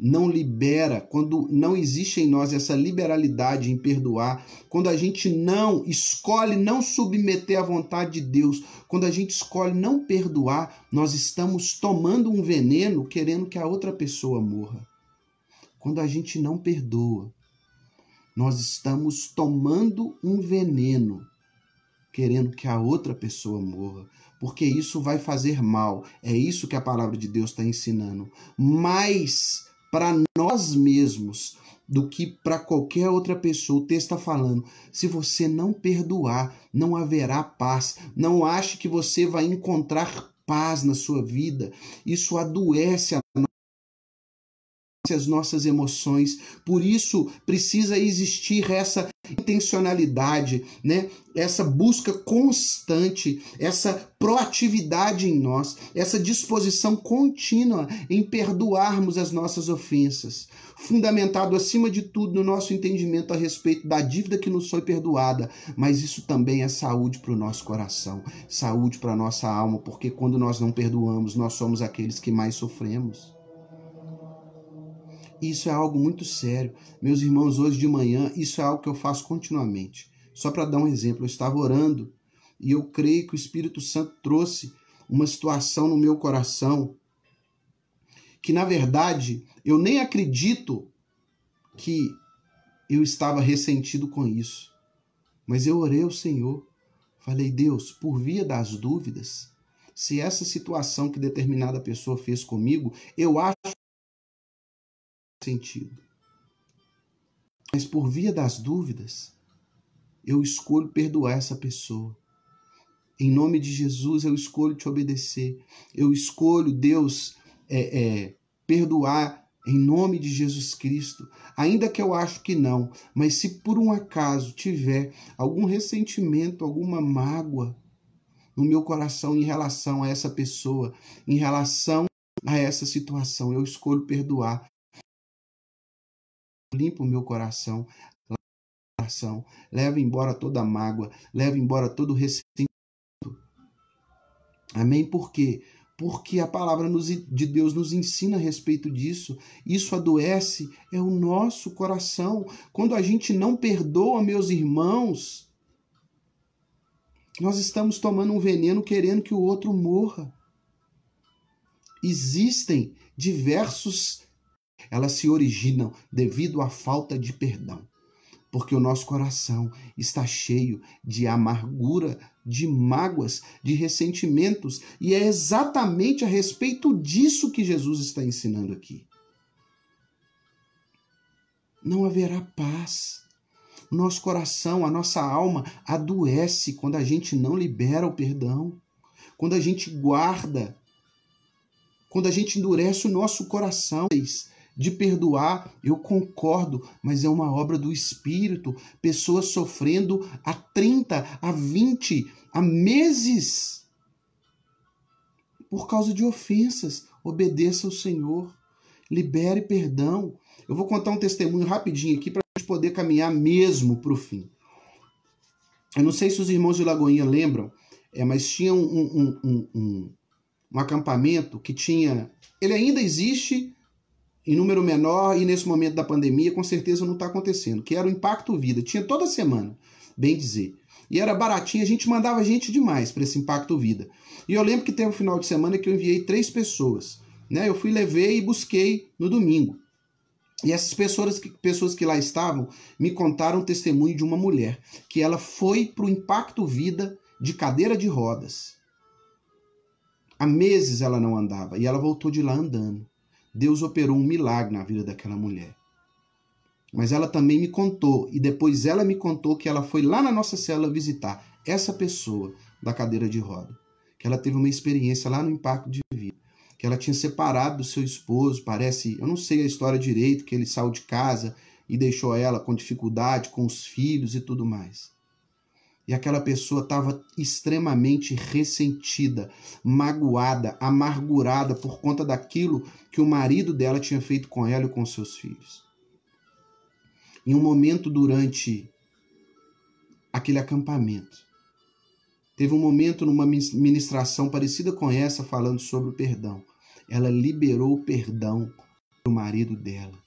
não libera, quando não existe em nós essa liberalidade em perdoar, quando a gente não escolhe não submeter à vontade de Deus, quando a gente escolhe não perdoar, nós estamos tomando um veneno querendo que a outra pessoa morra. Quando a gente não perdoa, nós estamos tomando um veneno querendo que a outra pessoa morra, porque isso vai fazer mal. É isso que a palavra de Deus está ensinando. Mas para nós mesmos do que para qualquer outra pessoa. O texto está falando: se você não perdoar, não haverá paz. Não ache que você vai encontrar paz na sua vida. Isso adoece as nossas emoções. Por isso precisa existir essa intencionalidade, né? Essa busca constante, essa proatividade em nós, essa disposição contínua em perdoarmos as nossas ofensas, fundamentado acima de tudo no nosso entendimento a respeito da dívida que nos foi perdoada. Mas isso também é saúde para o nosso coração, saúde para a nossa alma, porque quando nós não perdoamos, nós somos aqueles que mais sofremos. Isso é algo muito sério. Meus irmãos, hoje de manhã, isso é algo que eu faço continuamente. Só para dar um exemplo, eu estava orando e eu creio que o Espírito Santo trouxe uma situação no meu coração que, na verdade, eu nem acredito que eu estava ressentido com isso. Mas eu orei ao Senhor, falei: Deus, por via das dúvidas, se essa situação que determinada pessoa fez comigo, eu acho sentido. Mas por via das dúvidas, eu escolho perdoar essa pessoa. Em nome de Jesus, eu escolho te obedecer. Eu escolho, Deus, perdoar em nome de Jesus Cristo. Ainda que eu acho que não, mas se por um acaso tiver algum ressentimento, alguma mágoa no meu coração em relação a essa pessoa, em relação a essa situação, eu escolho perdoar. Limpa o meu coração, leva embora toda a mágoa, leva embora todo o ressentimento. Amém? Por quê? Porque a palavra de Deus nos ensina a respeito disso. Isso adoece o nosso coração. Quando a gente não perdoa, meus irmãos, nós estamos tomando um veneno querendo que o outro morra. Existem diversos, elas se originam devido à falta de perdão. Porque o nosso coração está cheio de amargura, de mágoas, de ressentimentos. E é exatamente a respeito disso que Jesus está ensinando aqui. Não haverá paz. O nosso coração, a nossa alma adoece quando a gente não libera o perdão. Quando a gente guarda. Quando a gente endurece o nosso coração. De perdoar, eu concordo, mas é uma obra do Espírito. Pessoas sofrendo há 30, há 20, há meses por causa de ofensas. Obedeça ao Senhor, libere perdão. Eu vou contar um testemunho rapidinho aqui para a gente poder caminhar mesmo para o fim. Eu não sei se os irmãos de Lagoinha lembram, mas tinha um acampamento que tinha... Ele ainda existe em número menor, e nesse momento da pandemia com certeza não está acontecendo, que era o Impacto Vida. Tinha toda semana, bem dizer. E era baratinho, a gente mandava gente demais para esse Impacto Vida. E eu lembro que teve um final de semana que eu enviei 3 pessoas. Né? Eu fui, levei e busquei no domingo. E essas pessoas que lá estavam me contaram o testemunho de uma mulher, que ela foi para o Impacto Vida de cadeira de rodas. Há meses ela não andava e ela voltou de lá andando. Deus operou um milagre na vida daquela mulher. Mas ela também me contou, e depois ela me contou que ela foi lá na nossa célula visitar essa pessoa da cadeira de roda. Que ela teve uma experiência lá no Impacto de Vida. Que ela tinha separado do seu esposo, parece, eu não sei a história direito, que ele saiu de casa e deixou ela com dificuldade, com os filhos e tudo mais. E aquela pessoa estava extremamente ressentida, magoada, amargurada por conta daquilo que o marido dela tinha feito com ela e com seus filhos. Em um momento durante aquele acampamento, teve um momento numa ministração parecida com essa, falando sobre o perdão. Ela liberou o perdão para o marido dela.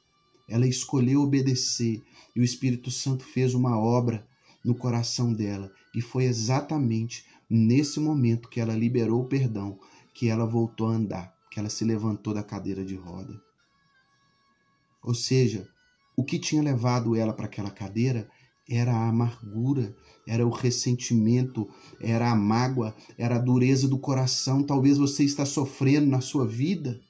Ela escolheu obedecer e o Espírito Santo fez uma obra no coração dela. E foi exatamente nesse momento que ela liberou o perdão que ela voltou a andar, que ela se levantou da cadeira de roda. Ou seja, o que tinha levado ela para aquela cadeira era a amargura, era o ressentimento, era a mágoa, era a dureza do coração. Talvez você está sofrendo na sua vida.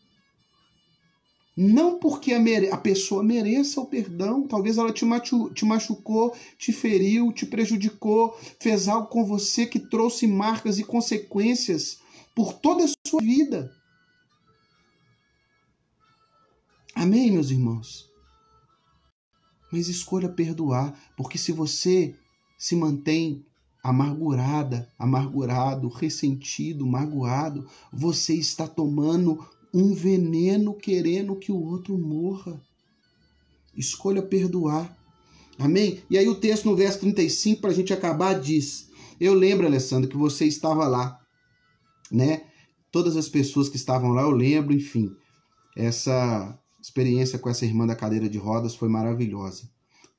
Não porque a pessoa mereça o perdão. Talvez ela te machucou, te feriu, te prejudicou, fez algo com você que trouxe marcas e consequências por toda a sua vida. Amém, meus irmãos? Mas escolha perdoar, porque se você se mantém amargurado, ressentido, magoado, você está tomando um veneno querendo que o outro morra. Escolha perdoar. Amém? E aí o texto no verso 35, para a gente acabar, diz: eu lembro, Alessandro, que você estava lá, né? Todas as pessoas que estavam lá, eu lembro, enfim. Essa experiência com essa irmã da cadeira de rodas foi maravilhosa.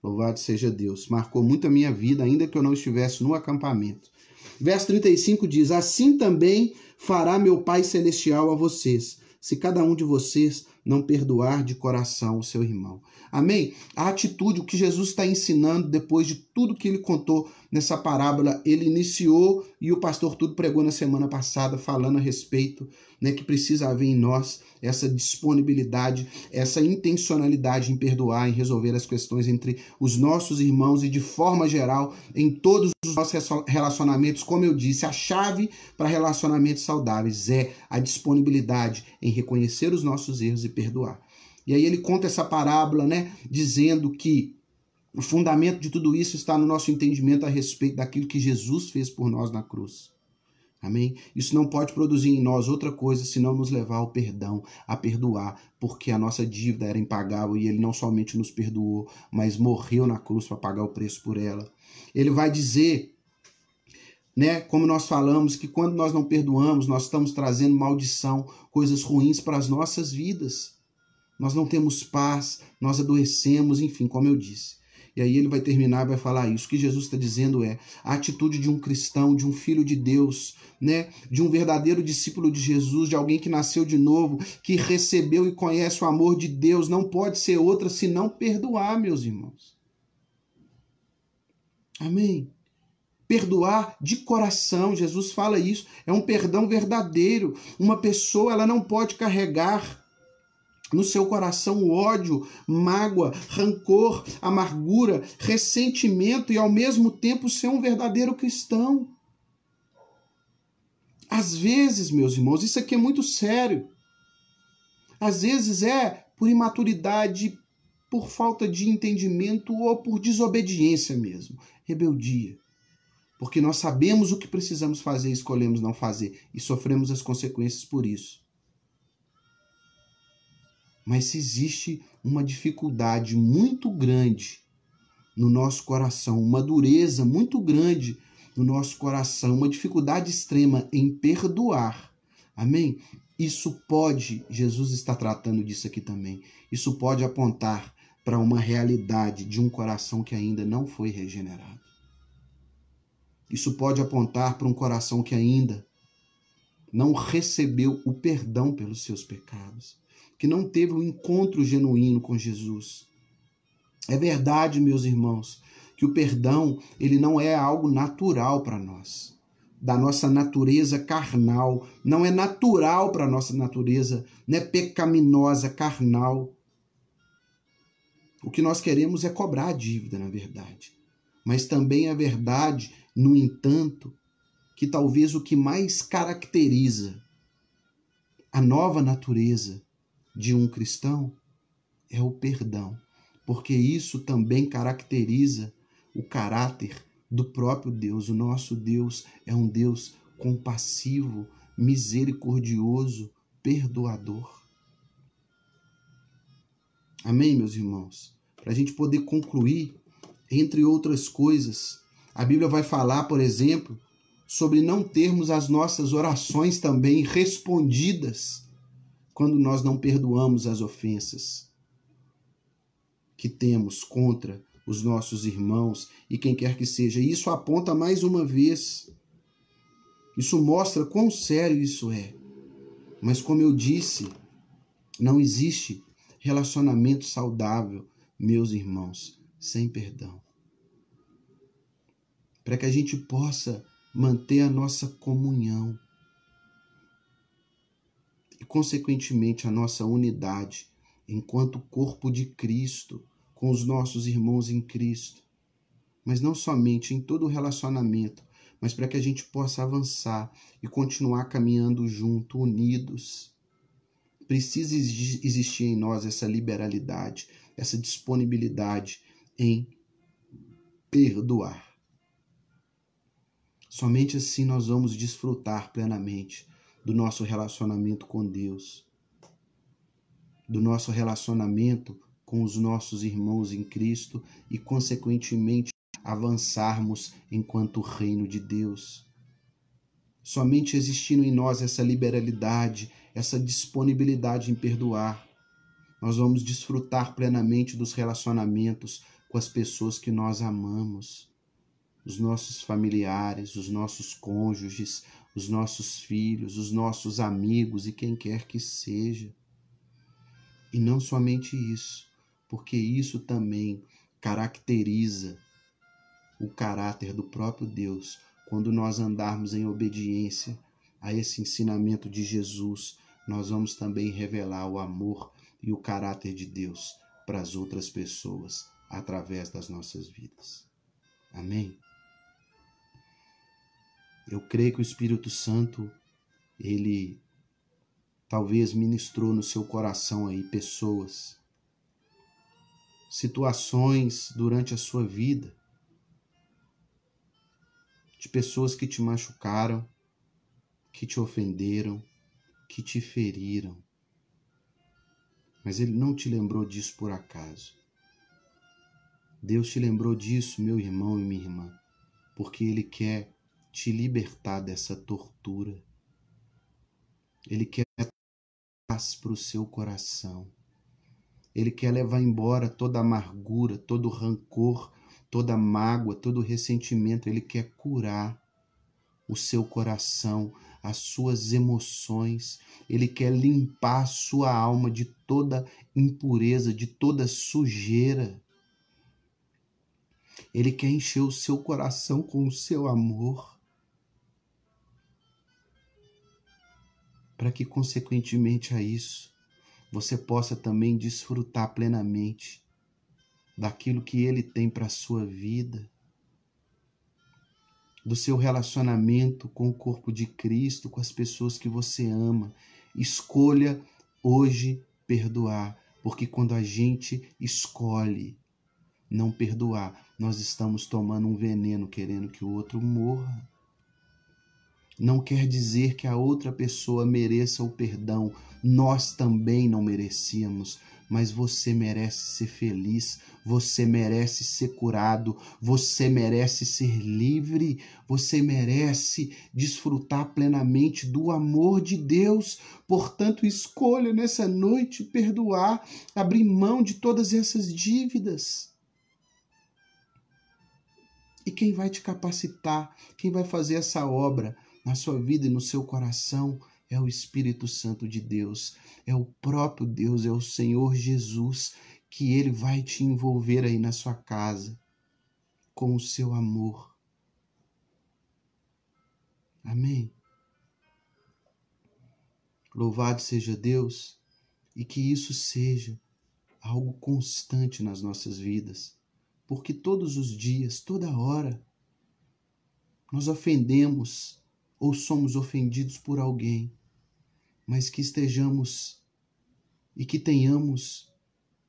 Louvado seja Deus. Marcou muito a minha vida, ainda que eu não estivesse no acampamento. Verso 35 diz: assim também fará meu Pai Celestial a vocês, se cada um de vocês não perdoar de coração o seu irmão. Amém? A atitude, o que Jesus está ensinando depois de tudo que ele contou nessa parábola, ele iniciou e o pastor Tudo pregou na semana passada, falando a respeito, né, que precisa haver em nós essa disponibilidade, essa intencionalidade em perdoar, em resolver as questões entre os nossos irmãos e de forma geral em todos os nossos relacionamentos. Como eu disse, a chave para relacionamentos saudáveis é a disponibilidade em reconhecer os nossos erros e perdoar. E aí ele conta essa parábola, né, dizendo que o fundamento de tudo isso está no nosso entendimento a respeito daquilo que Jesus fez por nós na cruz. Amém? Isso não pode produzir em nós outra coisa senão nos levar ao perdão, a perdoar, porque a nossa dívida era impagável e ele não somente nos perdoou, mas morreu na cruz para pagar o preço por ela. Ele vai dizer, né, como nós falamos, que quando nós não perdoamos, nós estamos trazendo maldição, coisas ruins para as nossas vidas. Nós não temos paz, nós adoecemos, enfim, como eu disse. E aí ele vai terminar e vai falar isso. O que Jesus está dizendo é a atitude de um cristão, de um filho de Deus, né? De um verdadeiro discípulo de Jesus, de alguém que nasceu de novo, que recebeu e conhece o amor de Deus, não pode ser outra senão perdoar, meus irmãos. Amém? Perdoar de coração, Jesus fala isso, é um perdão verdadeiro. Uma pessoa, ela não pode carregar no seu coração o ódio, mágoa, rancor, amargura, ressentimento e ao mesmo tempo ser um verdadeiro cristão. Às vezes, meus irmãos, isso aqui é muito sério. Às vezes é por imaturidade, por falta de entendimento ou por desobediência mesmo, rebeldia. Porque nós sabemos o que precisamos fazer e escolhemos não fazer e sofremos as consequências por isso. Mas se existe uma dificuldade muito grande no nosso coração, uma dureza muito grande no nosso coração, uma dificuldade extrema em perdoar, amém? Isso pode, Jesus está tratando disso aqui também, isso pode apontar para uma realidade de um coração que ainda não foi regenerado. Isso pode apontar para um coração que ainda não recebeu o perdão pelos seus pecados, que não teve um encontro genuíno com Jesus. É verdade, meus irmãos, que o perdão, ele não é algo natural para nós. da nossa natureza carnal. Não é natural para a nossa natureza, não é pecaminosa, carnal. O que nós queremos é cobrar a dívida, na verdade. Mas também é verdade, no entanto, que talvez o que mais caracteriza a nova natureza de um cristão é o perdão, porque isso também caracteriza o caráter do próprio Deus. O nosso Deus é um Deus compassivo, misericordioso, perdoador. Amém, meus irmãos? Para a gente poder concluir, entre outras coisas, a Bíblia vai falar, por exemplo, sobre não termos as nossas orações também respondidas quando nós não perdoamos as ofensas que temos contra os nossos irmãos e quem quer que seja. E isso aponta mais uma vez, isso mostra quão sério isso é. Mas como eu disse, não existe relacionamento saudável, meus irmãos, sem perdão. Para que a gente possa manter a nossa comunhão e, consequentemente, a nossa unidade enquanto corpo de Cristo com os nossos irmãos em Cristo. Mas não somente em todo o relacionamento, mas para que a gente possa avançar e continuar caminhando junto, unidos. Precisa existir em nós essa liberalidade, essa disponibilidade em perdoar. Somente assim nós vamos desfrutar plenamente do nosso relacionamento com Deus, do nosso relacionamento com os nossos irmãos em Cristo e, consequentemente, avançarmos enquanto reino de Deus. Somente existindo em nós essa liberalidade, essa disponibilidade em perdoar, nós vamos desfrutar plenamente dos relacionamentos com as pessoas que nós amamos, os nossos familiares, os nossos cônjuges, os nossos filhos, os nossos amigos e quem quer que seja. E não somente isso, porque isso também caracteriza o caráter do próprio Deus. Quando nós andarmos em obediência a esse ensinamento de Jesus, nós vamos também revelar o amor e o caráter de Deus para as outras pessoas através das nossas vidas. Amém? Eu creio que o Espírito Santo, ele talvez ministrou no seu coração aí pessoas, situações durante a sua vida, de pessoas que te machucaram, que te ofenderam, que te feriram. Mas ele não te lembrou disso por acaso. Deus te lembrou disso, meu irmão e minha irmã, porque ele quer te libertar dessa tortura. Ele quer paz para o seu coração. Ele quer levar embora toda amargura, todo rancor, toda mágoa, todo ressentimento. Ele quer curar o seu coração, as suas emoções. Ele quer limpar a sua alma de toda impureza, de toda sujeira. Ele quer encher o seu coração com o seu amor, para que, consequentemente a isso, você possa também desfrutar plenamente daquilo que Ele tem para a sua vida, do seu relacionamento com o corpo de Cristo, com as pessoas que você ama. Escolha hoje perdoar, porque quando a gente escolhe não perdoar, nós estamos tomando um veneno, querendo que o outro morra. Não quer dizer que a outra pessoa mereça o perdão. Nós também não merecíamos, mas você merece ser feliz, você merece ser curado, você merece ser livre, você merece desfrutar plenamente do amor de Deus. Portanto, escolha nessa noite perdoar, abrir mão de todas essas dívidas. E quem vai te capacitar, quem vai fazer essa obra na sua vida e no seu coração é o Espírito Santo de Deus, é o próprio Deus, é o Senhor Jesus, que Ele vai te envolver aí na sua casa com o seu amor. Amém. Louvado seja Deus, e que isso seja algo constante nas nossas vidas, porque todos os dias, toda hora, nós ofendemos ou somos ofendidos por alguém, mas que estejamos e que tenhamos,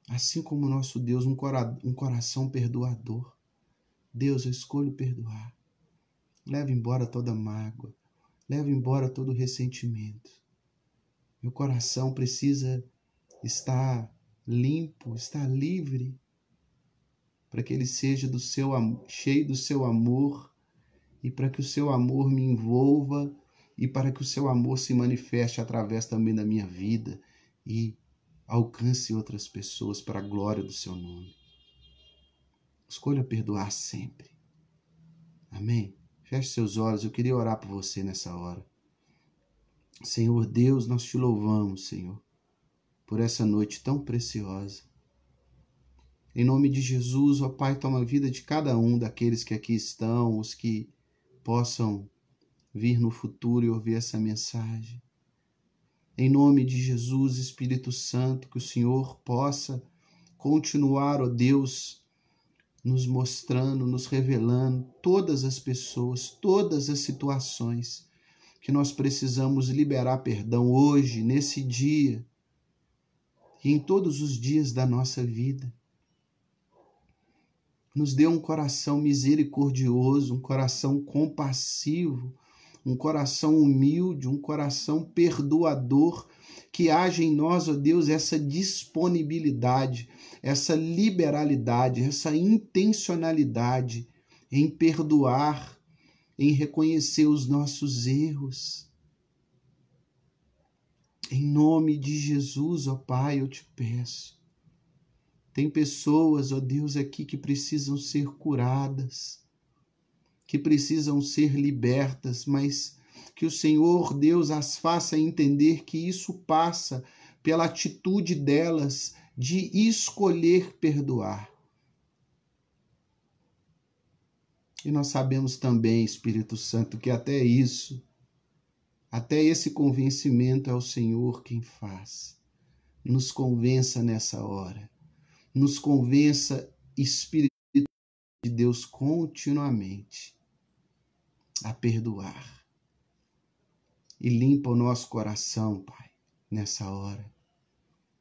assim como nosso Deus, um coração perdoador. Deus, eu escolho perdoar. Leva embora toda mágoa, leva embora todo ressentimento. Meu coração precisa estar limpo, estar livre, para que ele seja cheio do seu amor, e para que o seu amor me envolva, e para que o seu amor se manifeste através também da minha vida e alcance outras pessoas para a glória do seu nome. Escolha perdoar sempre. Amém? Feche seus olhos, eu queria orar por você nessa hora. Senhor Deus, nós te louvamos, Senhor, por essa noite tão preciosa. Em nome de Jesus, ó Pai, toma a vida de cada um daqueles que aqui estão, os que possam vir no futuro e ouvir essa mensagem. Em nome de Jesus, Espírito Santo, que o Senhor possa continuar, ó Deus, nos mostrando, nos revelando todas as pessoas, todas as situações que nós precisamos liberar perdão hoje, nesse dia e em todos os dias da nossa vida. Nos dê um coração misericordioso, um coração compassivo, um coração humilde, um coração perdoador, que haja em nós, ó Deus, essa disponibilidade, essa liberalidade, essa intencionalidade em perdoar, em reconhecer os nossos erros. Em nome de Jesus, ó Pai, eu te peço. Tem pessoas, ó Deus, aqui que precisam ser curadas, que precisam ser libertas, mas que o Senhor Deus as faça entender que isso passa pela atitude delas de escolher perdoar. E nós sabemos também, Espírito Santo, que até isso, até esse convencimento é o Senhor quem faz. Nos convença nessa hora. Nos convença, Espírito de Deus, continuamente a perdoar. E limpa o nosso coração, Pai, nessa hora,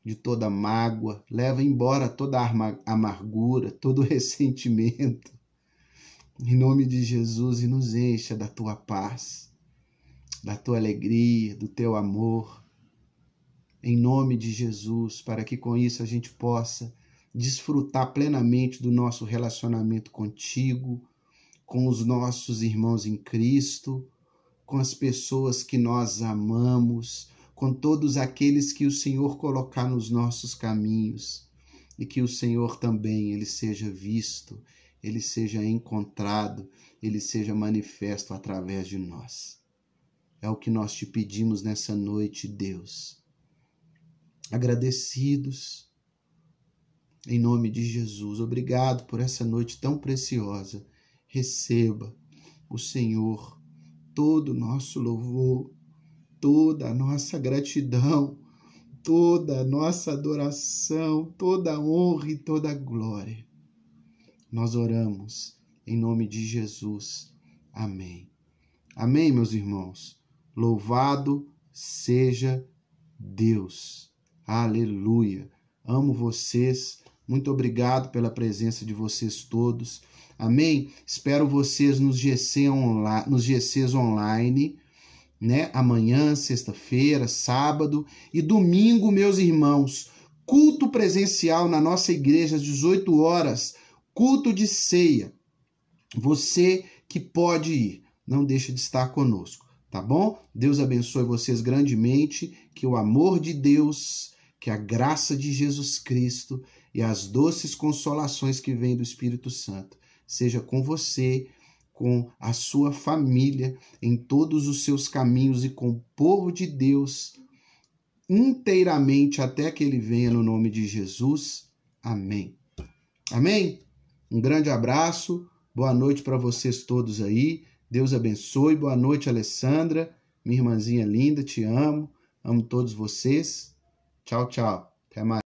de toda mágoa. Leva embora toda amargura, todo ressentimento. Em nome de Jesus, e nos encha da tua paz, da tua alegria, do teu amor. Em nome de Jesus, para que com isso a gente possa desfrutar plenamente do nosso relacionamento contigo, com os nossos irmãos em Cristo, com as pessoas que nós amamos, com todos aqueles que o Senhor colocar nos nossos caminhos, e que o Senhor também ele seja visto, ele seja encontrado, ele seja manifesto através de nós. É o que nós te pedimos nessa noite, Deus. Agradecidos, em nome de Jesus. Obrigado por essa noite tão preciosa. Receba o Senhor todo o nosso louvor, toda a nossa gratidão, toda a nossa adoração, toda a honra e toda a glória. Nós oramos em nome de Jesus. Amém. Amém, meus irmãos. Louvado seja Deus. Aleluia. Amo vocês. Muito obrigado pela presença de vocês todos. Amém? Espero vocês nos GCs online, né? Amanhã, sexta-feira, sábado e domingo, meus irmãos. Culto presencial na nossa igreja às 18 horas. Culto de ceia. Você que pode ir, não deixe de estar conosco, tá bom? Deus abençoe vocês grandemente, que o amor de Deus, que a graça de Jesus Cristo e as doces consolações que vêm do Espírito Santo seja com você, com a sua família, em todos os seus caminhos e com o povo de Deus inteiramente até que ele venha no nome de Jesus. Amém. Amém? Um grande abraço, boa noite para vocês todos aí. Deus abençoe. Boa noite, Alessandra, minha irmãzinha linda, te amo. Amo todos vocês. Tchau, tchau. Até mais.